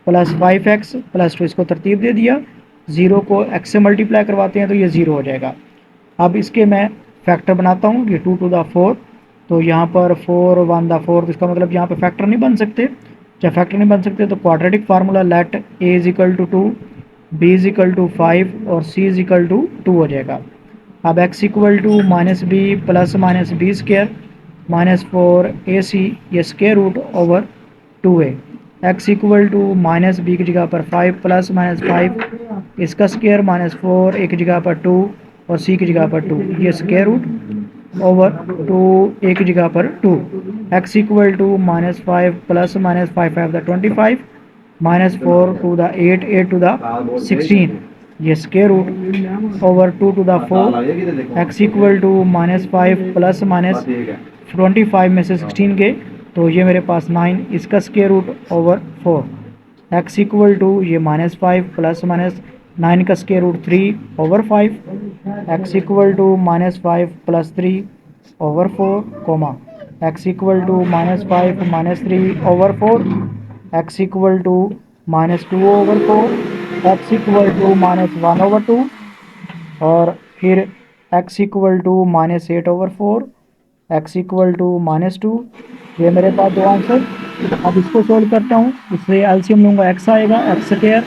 plus 5x plus 2, इसको तरतीब दे दिया, 0 को x से मल्टीप्लाई करवाते हैं तो ये 0 हो जाएगा। अब इसके मैं फैक्टर बनाता हूँ, ये 2 टू द 4, तो यहाँ पर 4 1 द 4, इसका मतलब यहाँ पर फैक्टर नहीं बन सकते, जब फैक्टर नहीं बन सकते तो quadratic formula let a is equal to 2, b is equal to 5 और c इज इक्वल टू 2 हो जाएगा। अब x equal to -b plus -b square -4 ac, ये square root over 2a, x equal to -b की जगह पर 5 plus -5, इसका square -4 एक जगह पर 2 और c की जगह पर 2, ये स्क्वायर रूट ओवर 2 एक जगह पर 2, x इक्वल टू -5 प्लस -5 5 द 25 -4 टू द 8 8 टू द 16, ये स्क्वायर रूट ओवर 2 टू द 4, x इक्वल टू -5 प्लस -25 में से 16 गए तो ये मेरे पास 9, इसका square root over 4, x equal to ये -5 प्लस -9 का square root 3 over 5, x equal to -5 plus 3 over 4 comma x equal to -5 -3 over 4, x equal to -2 over 4, x equal to -1 over 2, और फिर x equal to -8 over 4, x equal to -2। ये मेरे पास दो answer. अब इसको solve करता हूँ। इससे एलसीएम लूँगा, x आएगा एक्स स्क्वायर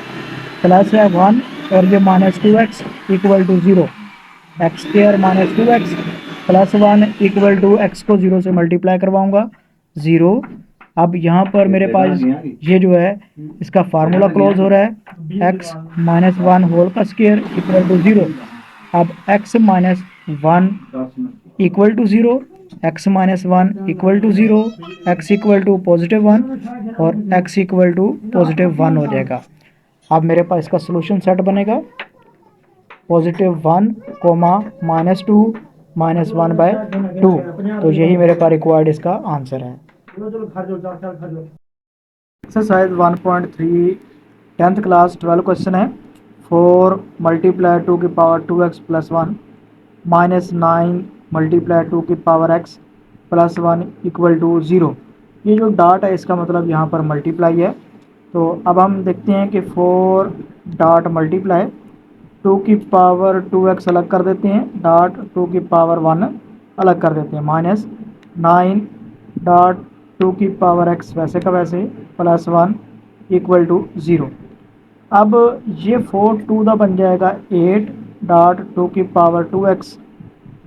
प्लस है 1 और ये -2x equal to 0, x square -2x plus 1 equal to x को 0 से मल्टीप्लाई करवाऊंगा 0। अब यहाँ पर मेरे पास ये जो है इसका फार्मूला क्लोज हो रहा है, x -1 होल का स्क्वायर इक्वल टू 0। अब x -1 equal to 0, x -1 equal to 0, x equal to +1 और x इक्वल टू +1 हो जाएगा। अब मेरे पास इसका सोल्यूशन सेट बनेगा +1 कोमा -2 -1/2। तो यही मेरे पास रिक्वायर्ड इसका आंसर है। एक्सरसाइज 1.3 10th क्लास 12 क्वेश्चन है। 4 × 2 की पावर 2x + 1 -9 × 2 की पावर x + 1 इक्वल टू 0। ये जो डॉट है इसका मतलब यहाँ पर मल्टीप्लाई है। तो अब हम देखते हैं कि 4 डॉट मल्टीप्लाई 2 की पावर 2x अलग कर देते हैं, डॉट 2 की पावर 1 अलग कर देते हैं, -9 डॉट 2 की पावर x वैसे का वैसे +1 इक्वल टू 0। अब ये 4 2 दा बन जाएगा 8 डॉट 2 की पावर 2x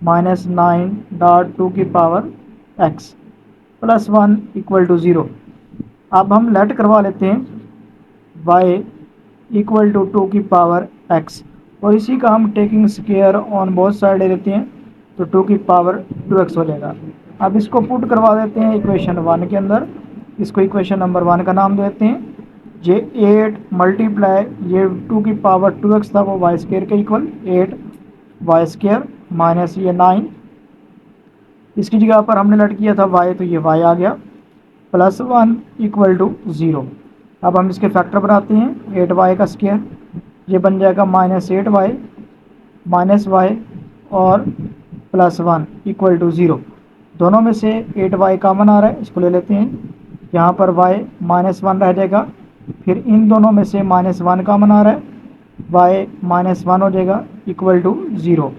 -9 डॉट 2 की पावर x +1 इक्वल टू 0। अब हम लेट करवा लेते हैं y इक्वल टू 2 की पावर x, और इसी का हम taking square on both side ले लेते हैं तो 2 की पावर 2x हो जाएगा। अब इसको पुट करवा देते हैं इक्वेशन 1 के अंदर, इसको इक्वेशन नंबर 1 का नाम देते हैं। ये 8 मल्टीप्लाई ये 2 की पावर 2x था वो वाई स्क्वायर के इक्वल 8 वाई स्क्वायर माइनस ये 9, इसकी जगह पर हमने लट किया था y तो ये y आ गया +1 इक्वल टू 0। अब हम इसके फैक्टर बनाते हैं 8y का स्क्वायर, ये बन जाएगा -8y -y और +1 इक्वल टू 0। दोनों में से 8y कॉमन आ रहा है, इसको ले लेते हैं। यहाँ पर y -1 रह जाएगा, फिर इन दोनों में से -1 कॉमन आ रहा है, y -1 हो जाएगा इक्वल टू 0।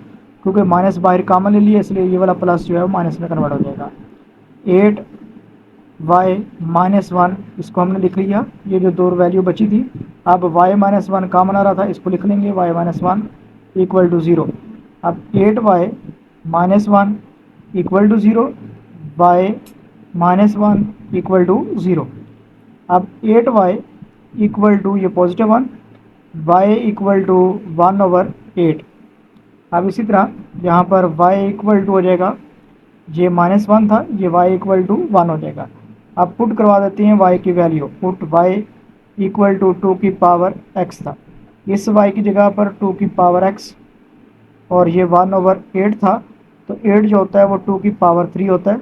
क्योंकि माइनस बाहर कॉमन ले लिया इसलिए ये वाला प्लस जो है वो माइनस में कन्वर्ट हो जाएगा। 8y -1 इसको हमने लिख लिया, ये जो दो वैल्यू बची थी। अब y -1 कॉमन आ रहा था, इसको लिख लेंगे y -1 इक्वल टू 0। अब 8y -1 equal to 0, y -1 equal to 0। अब 8y इक्वल टू ये +1, y इक्वल टू 1/8। अब इसी तरह यहाँ पर y इक्वल टू हो जाएगा, ये -1 था, ये y इक्वल टू 1 हो जाएगा। अब पुट करवा देते हैं y की value, put y equal to 2 की पावर x था, इस y की जगह पर 2 की पावर x और ये 1/8 था, तो 8 जो होता है वो 2 की पावर 3 होता है।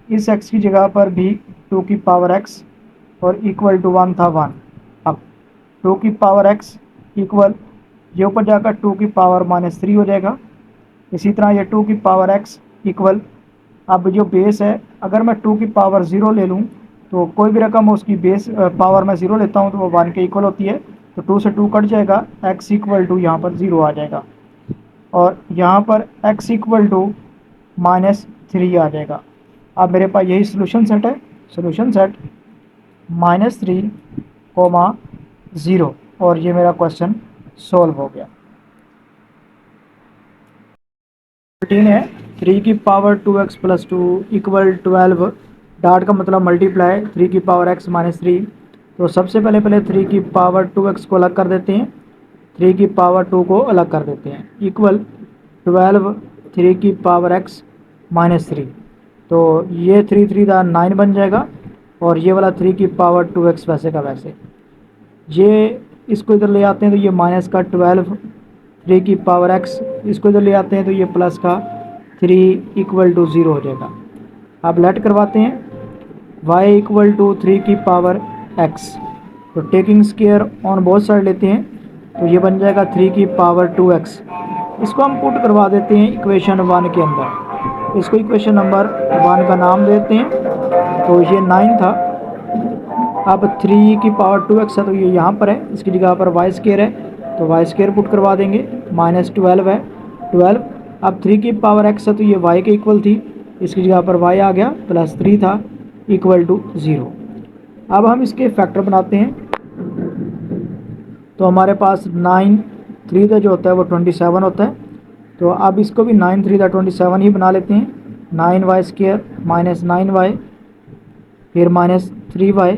इस x की जगह पर भी 2 की पावर x और इक्वल टू 1 था 1। अब 2 की पावर x इक्वल ये ऊपर जाकर 2 की पावर -3 हो जाएगा। इसी तरह ये 2 की पावर x इक्वल, अब जो बेस है अगर मैं 2 की पावर 0 ले लूँ तो कोई भी रकम उसकी बेस पावर में 0 लेता हूँ तो वो 1 के इक्वल होती है, तो 2 से 2 कट जाएगा, x इक्वल टू यहाँ पर 0 आ जाएगा और यहाँ पर x इक्वल टू -3 आ जाएगा। अब मेरे पास यही सोल्यूशन सेट है, सोल्यूशन सेट -3, 0 और ये मेरा क्वेश्चन सॉल्व हो गया। 13 है 3 की पावर 2x + 2 इक्वल 12, डॉट का मतलब मल्टीप्लाई 3 की पावर x -3। तो सबसे पहले 3 की पावर 2x को अलग कर देते हैं, 3 की पावर 2 को अलग कर देते हैं इक्वल 12 3 की पावर x -3। तो ये 3 3 का 9 बन जाएगा और ये वाला 3 की पावर 2x वैसे का वैसे, ये इसको इधर ले आते हैं तो ये माइनस का 12 3 की पावर x, इसको इधर ले आते हैं तो ये प्लस का 3 इक्वल टू 0 हो जाएगा। अब लेट करवाते हैं y इक्वल टू 3 की पावर x, तो taking square on both side लेते हैं तो ये बन जाएगा 3 की पावर 2x। इसको हम पुट करवा देते हैं इक्वेशन 1 के अंदर, इसको इक्वेशन नंबर 1 का नाम देते हैं। तो ये 9 था। अब 3 की पावर 2x है तो ये यहाँ पर है, इसकी जगह पर वाई स्केयर है तो वाई स्केयर पुट करवा देंगे। -12 है 12। अब 3 की पावर x है तो ये y के इक्वल थी, इसकी जगह पर y आ गया, +3 था इक्वल टू 0। अब हम इसके फैक्टर बनाते हैं। तो हमारे पास 9 3 का जो होता है वो 27 होता है। तो अब इसको भी 9 3 का 27 ही बना लेते हैं। 9y स्केयर -9y फिर -3y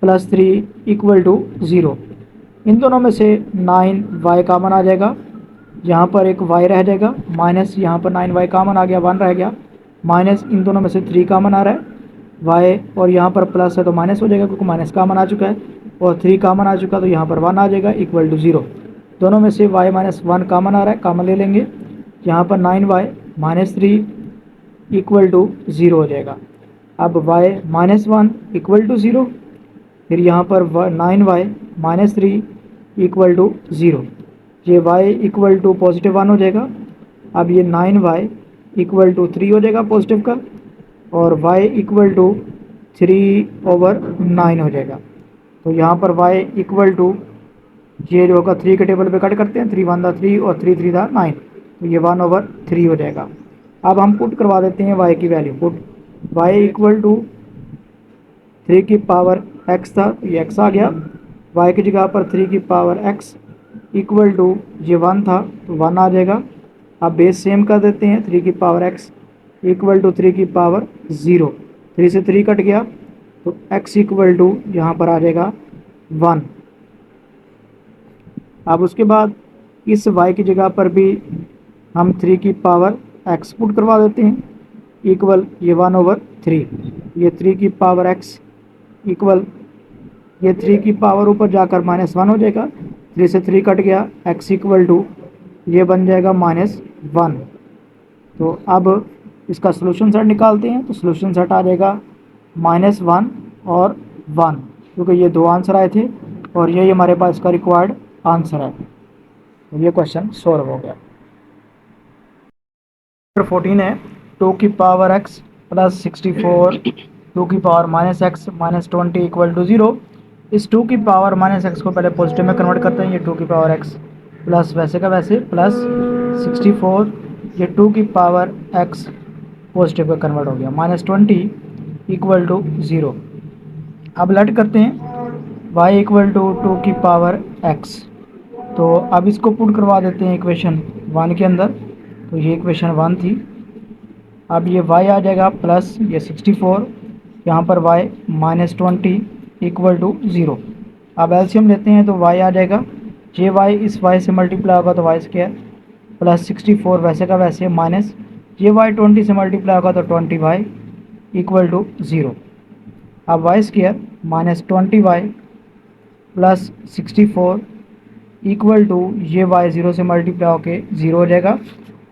+3 इक्वल टू 0। इन दोनों में से 9y कामन आ जाएगा, यहाँ पर एक y रह जाएगा, माइनस यहाँ पर 9y कामन आ गया, 1 रह गया, माइनस इन दोनों में से 3 कामन आ रहा है y, और यहाँ पर प्लस है तो माइनस हो जाएगा क्योंकि माइनस कामन आ चुका है, और 3 कामन आ चुका तो यहाँ पर 1 आ जाएगा इक्वल टू 0। दोनों में से y -1 कामन आ रहा है, कामन ले लेंगे, यहाँ पर 9y -3 इक्वल टू 0 हो जाएगा। अब y -1 इक्वल टू 0, फिर यहाँ पर 9y -3 इक्वल टू 0। ये y इक्वल टू +1 हो जाएगा। अब ये 9y इक्वल टू 3 हो जाएगा पॉजिटिव का, और y इक्वल टू 3/9 हो जाएगा। तो यहाँ पर y इक्वल टू ये जो होगा 3 के टेबल पे कट करते हैं, 3 1 था 3 और 3 3 था 9, तो ये 1/3 हो जाएगा। अब हम पुट करवा देते हैं y की value. Put y equal to 3 की पावर x था तो ये x आ गया, y की जगह पर 3 की पावर x इक्वल टू ये 1 था तो 1 आ जाएगा। अब बेस सेम कर देते हैं, 3 की पावर x इक्वल टू 3 की पावर 0, 3 से 3 कट गया तो x इक्वल टू यहाँ पर आ जाएगा 1। अब उसके बाद इस y की जगह पर भी हम 3 की पावर x पुट करवा देते हैं, इक्वल ये 1/3, ये 3 की पावर x इक्वल ये 3 की पावर ऊपर जाकर -1 हो जाएगा, 3 से 3 कट गया, x इक्वल टू ये बन जाएगा -1। तो अब इसका सोल्यूशन सेट निकालते हैं। तो सोल्यूशन सेट आ जाएगा -1 और 1, क्योंकि ये दो आंसर आए थे और यही हमारे पास इसका रिक्वायर्ड आंसर है। तो ये क्वेश्चन सॉल्व हो गया। 14 है 2 की पावर x प्लस 64 2 की पावर -x -20 इक्वल टू 0। इस 2 की पावर -x को पहले पॉजिटिव में कन्वर्ट करते हैं, ये 2 की पावर x प्लस वैसे का वैसे प्लस 64, ये 2 की पावर x पॉजिटिव में कन्वर्ट हो गया, -20 इक्वल टू 0। अब लेट करते हैं y इक्वल टू 2 की पावर x। तो अब इसको पुट करवा देते हैं इक्वेशन 1 के अंदर। तो ये इक्वेशन 1 थी। अब ये y आ जाएगा प्लस ये 64, यहाँ पर y -20 इक्वल टू 0। अब एलसीएम लेते हैं तो y आ जाएगा, जे y इस y से मल्टीप्लाई होगा तो y स्क्वायर प्लस 64 वैसे का वैसे माइनस जे y 20 से मल्टीप्लाई होगा तो 20y इक्वल टू 0। अब y square -20y plus 64 equal to ये y 0 से मल्टीप्लाई होके 0 हो जाएगा।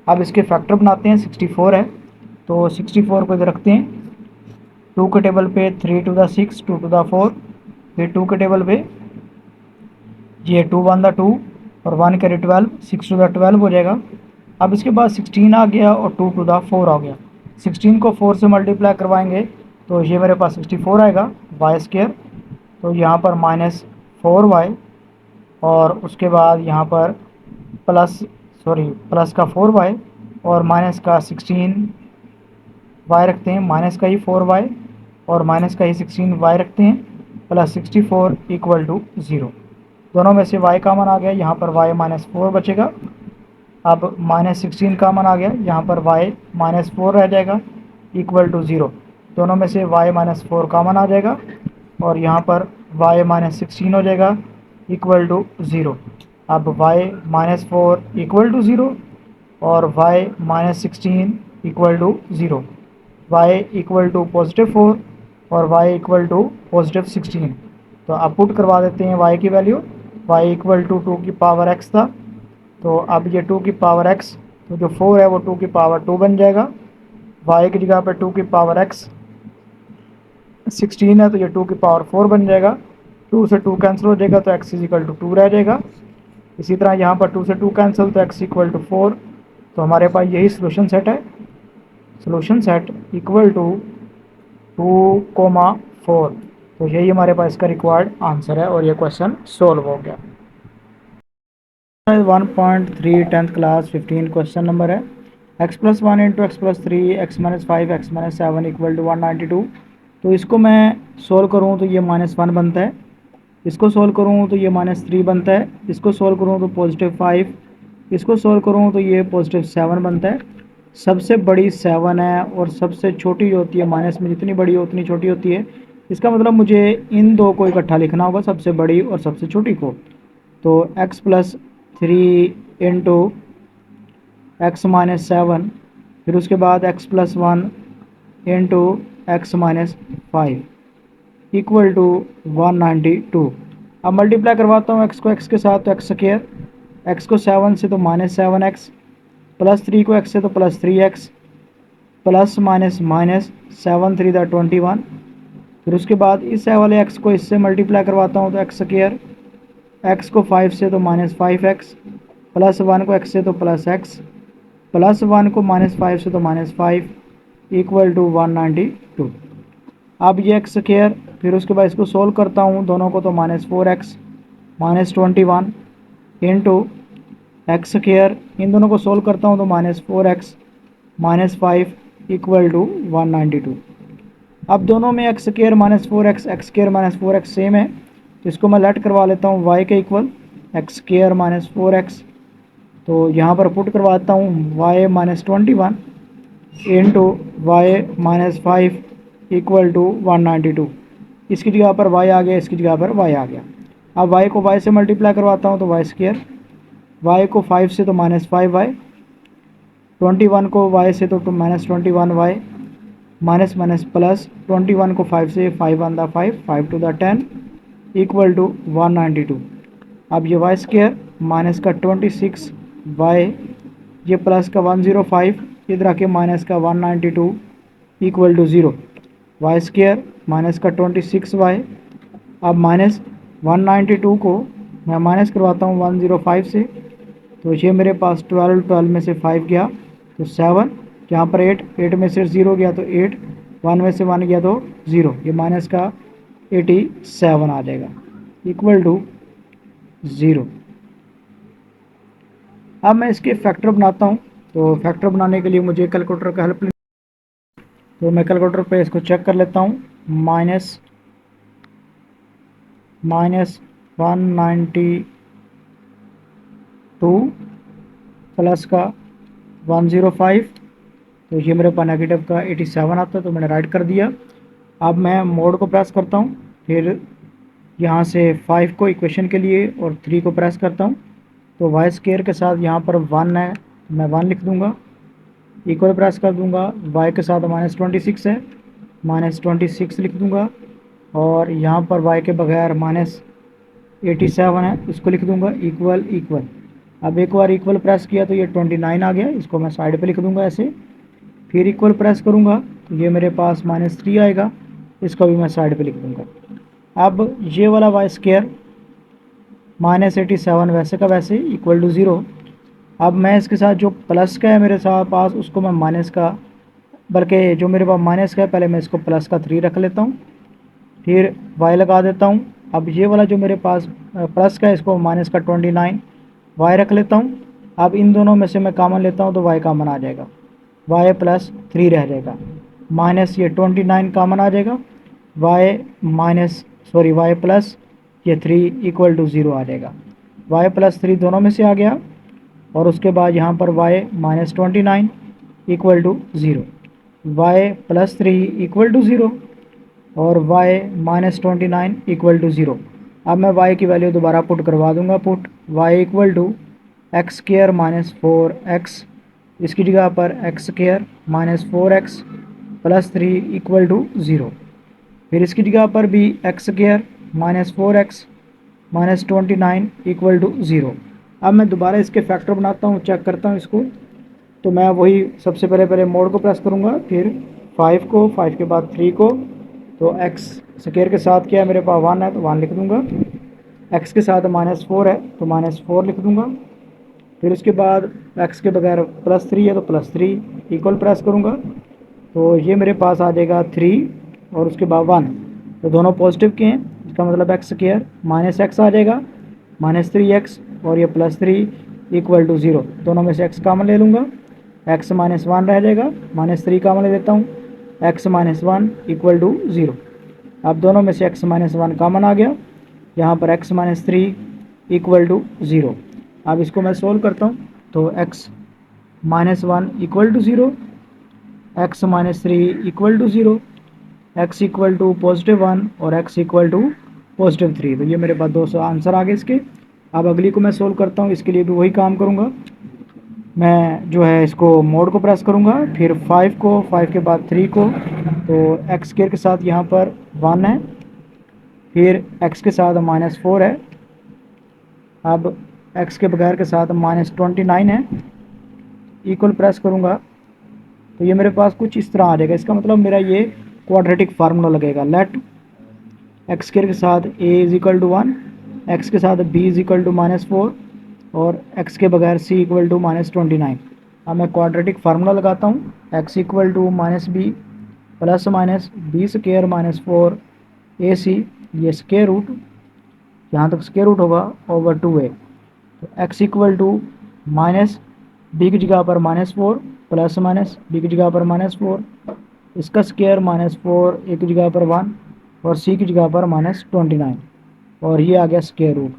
अब इसके फैक्टर बनाते हैं, 64 है तो 64 को इधर रखते हैं, 2 के टेबल पे 3 टू द 6 2 टू द 4, फिर 2 के टेबल पे ये 2 1 द 2 और 1 कैरी 12, 6 टू द 12 हो जाएगा। अब इसके बाद 16 आ गया और 2 टू द 4 आ गया, 16 को 4 से मल्टीप्लाई करवाएंगे तो ये मेरे पास 64 आएगा y स्क्वायर। तो यहाँ पर -4y और उसके बाद यहाँ पर प्लस का 4y और माइनस का 16y रखते हैं, माइनस का ही 4y और माइनस का ही 16y रखते हैं, प्लस 64 इक्वल टू 0। दोनों में से y कामन आ गया, यहाँ पर y -4 बचेगा। अब -16 कामन आ गया, यहाँ पर y -4 रह जाएगा इक्वल टू 0। दोनों में से y -4 कामन आ जाएगा और यहाँ पर y -16 हो जाएगा इक्वल टू 0। अब y -4 इक्वल टू 0 और y -16 equal to 0, y equal to +4 और y इक्वल टू +16। तो अब पुट करवा देते हैं y की वैल्यू, y इक्वल टू 2 की पावर x था तो अब ये 2 की पावर x, तो जो 4 है वो 2 की पावर 2 बन जाएगा, y की जगह पर 2 की पावर x 16 है तो ये 2 की पावर 4 बन जाएगा, 2 से 2 कैंसिल हो जाएगा तो x इक्वल टू 2 रह जाएगा। इसी तरह यहाँ पर 2 से 2 कैंसिल तो x इक्वल टू 4। तो हमारे पास यही सोल्यूशन सेट है। Solution set equal to 2,4। तो यही हमारे पास इसका रिक्वायर्ड आंसर है और ये क्वेश्चन सोल्व हो गया। 1.3 टेंथ क्लास 15 क्वेश्चन नंबर है x plus one into x plus three x minus five x minus seven equal to 192। तो इसको मैं सोल्व करूँ तो ये -1 बनता है, इसको सोल्व करूँ तो ये -3 बनता है, इसको सोल्व करूँ तो +5, इसको सोल्व करूँ तो ये +7 बनता है। सबसे बड़ी 7 है और सबसे छोटी होती है माइनस में, जितनी बड़ी हो उतनी छोटी होती है। इसका मतलब मुझे इन दो को इकट्ठा लिखना होगा, सबसे बड़ी और सबसे छोटी को। तो x plus three into x minus seven, फिर उसके बाद x plus one into x minus five equal to 192। अब मल्टीप्लाई करवाता हूँ x को x के साथ, तो एक्स स्क्र, x को 7 से तो -7x, प्लस 3 को x से तो +3x, प्लस माइनस माइनस 7 3 दा 21। फिर उसके बाद इस वाले x को इससे मल्टीप्लाई करवाता हूँ तो एक्स स्क्र, x को 5 से तो -5x, प्लस 1 को x से तो +x, प्लस 1 को -5 से तो -5 इक्वल टू 192। अब ये एक्स स्क्र, फिर उसके बाद इसको सोल्व करता हूँ दोनों को, तो -4x -21 इंटू एक्स स्क्र, इन दोनों को सोल्व करता हूँ तो -4x -5 इक्वल टू 192। अब दोनों में x square -4x x square -4x same है, तो इसको मैं लेट करवा लेता हूँ y के इक्वल एक्स स्क्र -4x। तो यहाँ पर पुट करवाता हूँ y -21 into y -5 equal to 192। इसकी जगह पर y आ गया, इसकी जगह पर y आ गया। अब y को y से मल्टीप्लाई करवाता हूँ तो वाई स्क्र, y को 5 से तो -5y, 21 को y से तो -21y, माइनस माइनस प्लस 21 को 5 से, 5 वन दा 5 5 टू दा 10 इक्वल टू 192। अब ये वाई स्क्र माइनस का 26y, ये प्लस का 105, इधर आके माइनस का 192 equal to 0। Y square minus का 26y, अब माइनस 192 को मैं माइनस करवाता हूँ 105 से, तो ये मेरे पास 12 में से 5 गया तो 7, यहाँ पर 8 में से 0 गया तो 8, 1 में से 1 गया तो 0, ये माइनस का 87 आ जाएगा इक्वल टू 0। अब मैं इसके फैक्टर बनाता हूँ, तो फैक्टर बनाने के लिए मुझे कैलकुलेटर का हेल्प लेनी, तो मैं कैलकुलेटर पे इसको चेक कर लेता हूँ। माइनस 192 प्लस का 105, तो ये मेरे पास नेगेटिव का 87 आता है, तो मैंने राइट कर दिया। अब मैं मोड को प्रेस करता हूँ, फिर यहाँ से 5 को इक्वेशन के लिए और 3 को प्रेस करता हूँ, तो वाई स्क्र के साथ यहाँ पर 1 है, मैं 1 लिख दूँगा, इक्वल प्रेस कर दूँगा, y के साथ -26 है, -26 लिख दूँगा, और यहाँ पर y के बगैर -87 है, इसको लिख दूँगा इक्वल इक्वल। अब एक बार इक्वल प्रेस किया तो ये 29 आ गया, इसको मैं साइड पे लिख दूँगा ऐसे, फिर इक्वल प्रेस करूँगा तो ये मेरे पास -3 आएगा, इसको भी मैं साइड पे लिख दूँगा। अब ये वाला वाई स्क्र -87 वैसे का वैसे इक्वल टू 0। अब मैं इसके साथ जो प्लस का है मेरे साथ पास, उसको मैं माइनस का, बल्कि जो मेरे पास माइनस का है पहले मैं इसको प्लस का 3 रख लेता हूँ, फिर वाई लगा देता हूँ। अब ये वाला जो मेरे पास प्लस का है, इसको माइनस का 29 वाई रख लेता हूँ। अब इन दोनों में से मैं कॉमन लेता हूँ तो वाई कॉमन आ जाएगा, वाई प्लस 3 रह जाएगा, माइनस ये 29 कॉमन आ जाएगा, वाई प्लस ये 3 इक्वल टू 0 आ जाएगा। वाई प्लस 3 दोनों में से आ गया, और उसके बाद यहाँ पर y -29 equal to 0, y plus 3 equal to 0, और y -29 इक्वल टू 0। अब मैं y की वैल्यू दोबारा पुट करवा दूंगा, put y equal to x square -4x, इसकी जगह पर x square -4x plus 3 equal to 0, फिर इसकी जगह पर भी x square -4x -29 equal to 0। अब मैं दोबारा इसके फैक्टर बनाता हूँ, चेक करता हूँ इसको, तो मैं वही सबसे पहले मोड को प्रेस करूँगा, फिर 5 को, 5 के बाद 3 को, तो एक्स स्क्र के साथ क्या है मेरे पास 1 है तो 1 लिख दूँगा, एक्स के साथ -4 है तो -4 लिख दूँगा, फिर उसके बाद एक्स के बगैर +3 है तो +3 इक्वल प्रेस करूँगा, तो ये मेरे पास आ जाएगा 3 और उसके बाद 1, तो दोनों पॉजिटिव के हैं। इसका मतलब एक्स स्क्वायर माइनस एक्स आ जाएगा, -3x और ये +3 इक्वल टू 0। दोनों में से x कॉमन ले लूँगा, x माइनस 1 रह जाएगा, -3 कॉमन ले लेता हूँ, x माइनस 1 इक्वल टू 0। अब दोनों में से x माइनस 1 कॉमन आ गया, यहाँ पर x माइनस 3 इक्वल टू 0। अब इसको मैं सोल्व करता हूँ, तो x minus 1 equal to 0, x minus 3 equal to 0, x equal to +1 और x इक्वल टू +3। तो ये मेरे पास 200 आंसर आ गए इसके। अब अगली को मैं सोल्व करता हूँ, इसके लिए भी वही काम करूँगा। मैं जो है इसको मोड को प्रेस करूँगा, फिर 5 को, 5 के बाद 3 को, तो एक्स स्क्वायर के साथ यहाँ पर 1 है, फिर x के साथ -4 है, अब x के बगैर के साथ -29 है, इक्वल प्रेस करूँगा तो ये मेरे पास कुछ इस तरह आ जाएगा। इसका मतलब मेरा ये क्वाड्रेटिक फार्मूला लगेगा। लेट एक्स स्क्वायर के साथ a is equal to 1, x के साथ b इज इक्वल टू -4 और x के बगैर c इक्वल टू -29। अब मैं क्वाड्रेटिक फार्मूला लगाता हूँ, x equal to -b plus minus b square -4 ac, ये स्क्वायर रूट, यहाँ तक स्क्वायर रूट होगा, ओवर 2a। तो x equal to minus b की जगह पर -4 प्लस माइनस बी की जगह पर -4, इसका स्क्वायर -4 ए की जगह पर 1 और सी की जगह पर -29 और ये आ गया स्क्वायर रूट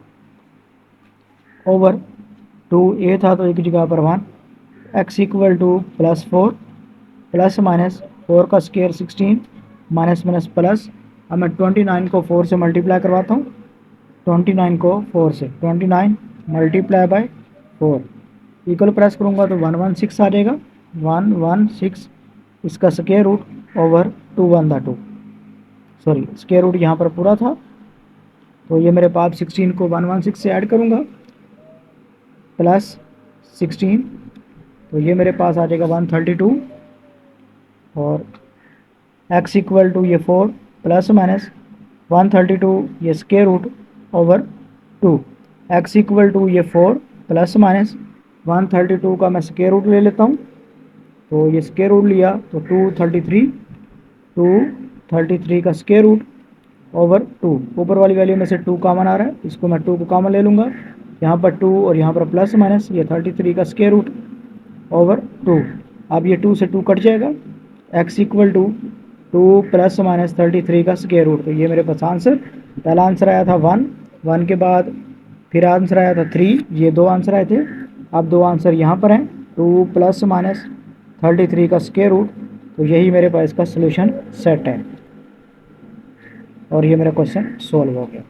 ओवर 2a था तो ए की जगह पर 1, x equal to +4 plus minus 4 का स्क्वायर 16 माइनस माइनस प्लस। अब मैं 29 को 4 से मल्टीप्लाई करवाता हूँ, 29 को 4 से, 29 मल्टीप्लाई बाय 4 इक्वल प्रेस करूँगा तो 116 आ जाएगा, 116, इसका square root over 2 1 2, sorry square root यहाँ पर पूरा था, तो ये मेरे पास 16 को 116 से ऐड करूँगा प्लस 16, तो ये मेरे पास आ जाएगा 132 और x इक्वल टू ये 4 प्लस माइनस 132, ये square root over 2, x equal to ये 4 प्लस माइनस 132 का मैं स्क्वायर रूट ले लेता हूँ, तो ये स्क्वायर रूट लिया तो 233 का स्क्वायर रूट ओवर 2, ऊपर वाली वैल्यू में से 2 कॉमन आ रहा है, इसको मैं 2 को कॉमन ले लूँगा, यहाँ पर 2 और यहाँ पर प्लस माइनस ये 33 का स्क्वायर रूट ओवर 2। अब ये 2 से 2 कट जाएगा, x equal to 2 plus minus 33 का स्क्वायर रूट। तो ये मेरे पास आंसर, पहला आंसर आया था 1 के बाद फिर आंसर आया था 3, ये 2 आंसर आए थे। अब 2 आंसर यहाँ पर हैं, 2 प्लस माइनस 33 का स्क्वायर रूट, तो यही मेरे पास इसका सोल्यूशन सेट है और ये मेरा क्वेश्चन सॉल्व हो गया।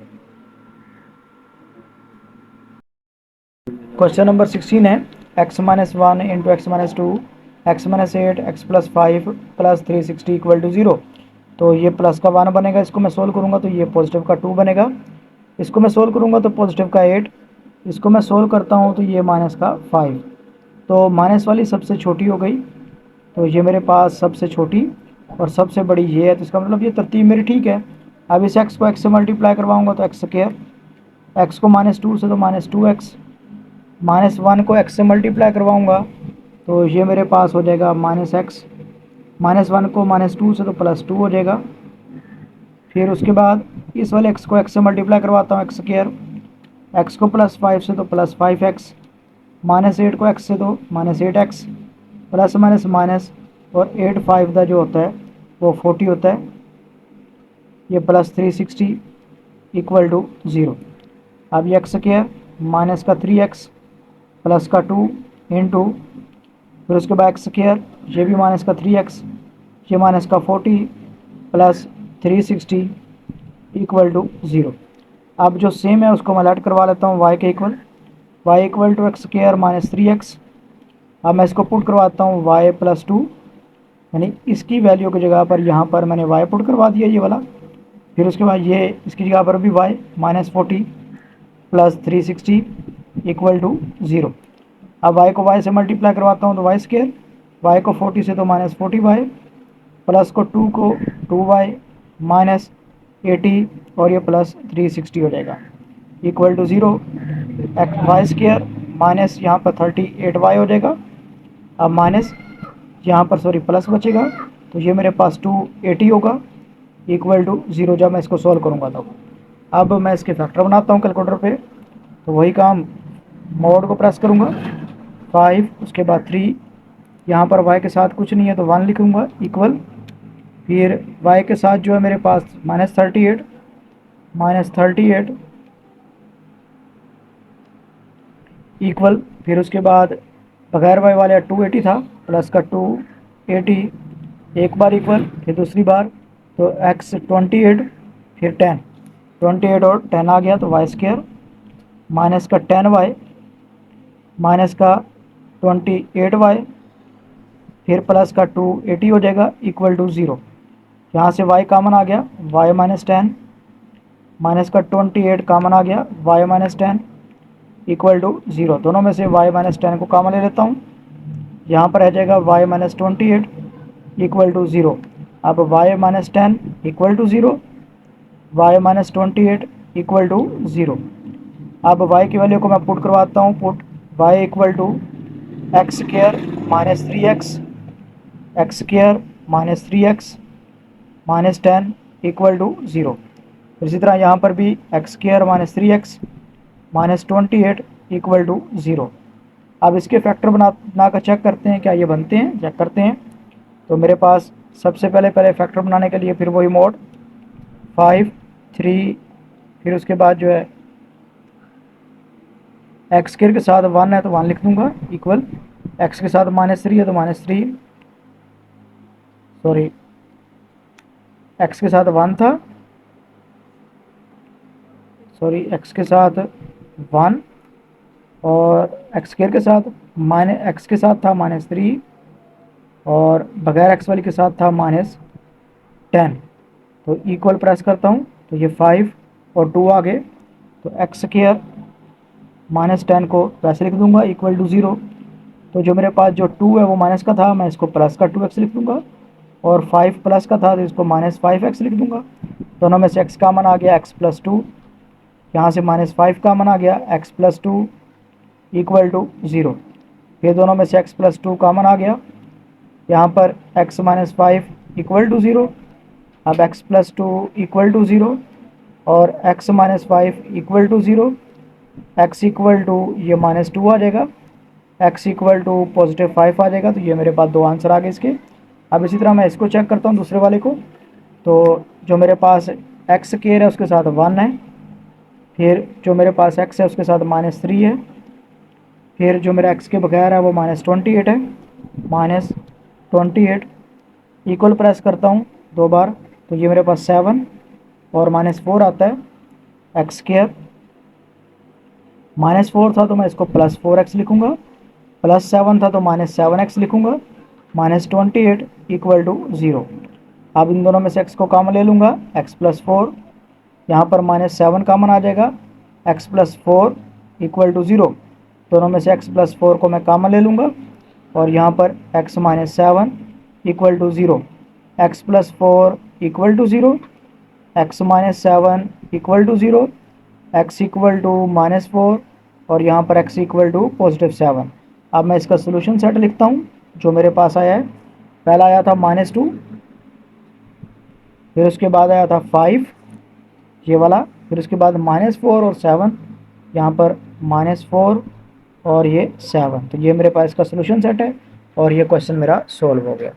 क्वेश्चन नंबर 16 है, x minus 1 into x minus 2 x minus 8 x plus 5 plus 360 equal to 0। तो ये प्लस का 1 बनेगा, इसको मैं सोल्व करूँगा तो ये पॉजिटिव का 2 बनेगा, इसको मैं सोल्व करूँगा तो पॉजिटिव का 8, इसको मैं सोल्व करता हूँ तो ये माइनस का 5, तो माइनस वाली सबसे छोटी हो गई, तो ये मेरे पास सबसे छोटी और सबसे बड़ी ये है, तो इसका मतलब ये तरतीब मेरी ठीक है। अब इस x को x से मल्टीप्लाई करवाऊँगा तो एक्स स्क्वायर, x को -2 से तो -2x, -1 को x से मल्टीप्लाई करवाऊँगा तो ये मेरे पास हो जाएगा -x, -1 को -2 से तो +2 हो जाएगा, फिर उसके बाद इस वाले x को x से मल्टीप्लाई करवाता हूँ, एक्स स्क्वायर, x को +5 से तो +5x, -8 को x से तो -8x, प्लस माइनस माइनस और 8 5 का जो होता है वो 40 होता है, ये प्लस 360 इक्वल टू 0। अब ये एक्स स्क्वायर माइनस का 3x प्लस का 2 इंटू, फिर उसके बाद एक्स स्क्वायर, ये भी माइनस का 3x, ये माइनस का 40 प्लस 360 इक्वल टू 0। अब जो सेम है उसको मैं लेट करवा लेता हूँ y के equal, y equal to x square minus 3x। अब मैं इसको पुट करवाता हूँ y प्लस 2, यानी इसकी वैल्यू की जगह पर यहाँ पर मैंने y पुट करवा दिया ये वाला, फिर उसके बाद ये इसकी जगह पर भी y -40 प्लस 360 इक्वल टू 0। अब y को y से मल्टीप्लाई करवाता हूँ तो y स्क्वायर, y को 40 से तो -40y, प्लस को 2 को 2y -80 और ये प्लस 360 हो जाएगा equal to 0। y square minus यहाँ पर 38y हो जाएगा, अब माइनस यहाँ पर सॉरी प्लस बचेगा, तो ये मेरे पास 280 होगा इक्वल टू 0 जब मैं इसको सॉल्व करूँगा तो। अब मैं इसके फैक्टर बनाता हूँ कैलकुलेटर पे, तो वही काम, मोड को प्रेस करूँगा 5, उसके बाद 3, यहाँ पर y के साथ कुछ नहीं है तो 1 लिखूँगा इक्वल, फिर y के साथ जो है मेरे पास -38 इक्वल, फिर उसके बाद बगैर y वाले 280 था, प्लस का 280 एक बार इक्वल, फिर दूसरी बार तो x 28, फिर 10, 28 और 10 आ गया तो वाई स्क्र माइनस का 10y माइनस का 28y फिर प्लस का 280 हो जाएगा इक्वल टू 0। यहाँ से y कॉमन आ गया, y माइनस 10 माइनस का 28 कॉमन आ गया, y माइनस 10 इक्वल टू 0। दोनों में से y माइनस 10 को कॉमन ले लेता हूँ, यहाँ पर रह जाएगा y माइनस 28 इक्वल टू 0। अब y minus 10 equal to 0, y minus 28 equal to 0। अब y की वैल्यू को मैं पुट करवाता हूँ, put y equal to x square minus 3x x square minus 3x minus 10 equal to 0। इसी तरह यहाँ पर भी x square minus 3x minus 28 equal to 0। अब इसके फैक्टर बना कर चेक करते हैं क्या ये बनते हैं, चेक करते हैं। तो मेरे पास सबसे पहले फैक्टर बनाने के लिए फिर वही मोड 5 3, फिर उसके बाद जो है एक्स स्क्र के साथ 1 है तो 1 लिख दूंगा इक्वल, एक्स के साथ -3 है तो -3, सॉरी एक्स के साथ 1 था, सॉरी एक्स के साथ 1 और एक्स स्क्र के साथ एक्स के साथ था -3 और बगैर एक्स वाली के साथ था -10। तो इक्वल प्रेस करता हूँ तो ये 5 और 2 आ गए, तो एक्स स्क्र -10 को वैसे लिख दूंगा इक्वल टू 0। तो जो मेरे पास जो 2 है वो माइनस का था, मैं इसको प्लस का 2x लिख दूंगा, और 5 प्लस का था तो इसको -5x लिख दूंगा। दोनों में से x कॉमन आ गया, x प्लस 2, यहाँ से -5 कॉमन आ गया, x प्लस 2 इक्वल टू 0। फिर दोनों में से x प्लस 2 कॉमन आ गया, यहाँ पर x माइनस 5 इक्वल टू 0। अब x प्लस 2 इक्वल टू 0 और x minus 5 equal to 0, x equal to ये -2 आ जाएगा, x इक्वल टू +5 आ जाएगा। तो ये मेरे पास 2 आंसर आ गए इसके। अब इसी तरह मैं इसको चेक करता हूँ दूसरे वाले को, तो जो मेरे पास एक्स स्क्र है उसके साथ 1 है, फिर जो मेरे पास x है उसके साथ -3 है, फिर जो मेरा x के बगैर है वो -28 है, -28 इक्वल प्रेस करता हूँ 2 बार तो ये मेरे पास 7 और -4 आता है, एक्स स्क्र -4 था तो मैं इसको +4x लिखूँगा, +7 था तो -7x लिखूँगा, -28 इक्वल टू 0। अब इन दोनों में से x को कॉमन ले लूँगा, x प्लस 4, यहाँ पर -7 कॉमन आ जाएगा, x प्लस 4 इक्वल टू 0। दोनों में से x प्लस 4 को मैं कॉमन ले लूँगा और यहाँ पर x minus 7 equal to 0, x plus 4 equal to 0, x minus 7 equal to 0, x equal to -4 और यहाँ पर x इक्वल टू +7। अब मैं इसका सोल्यूशन सेट लिखता हूँ जो मेरे पास आया है। पहला आया था -2, फिर उसके बाद आया था 5 ये वाला, फिर उसके बाद -4 और 7, यहाँ पर -4 और ये 7। तो ये मेरे पास इसका सोल्यूशन सेट है और ये क्वेश्चन मेरा सॉल्व हो गया।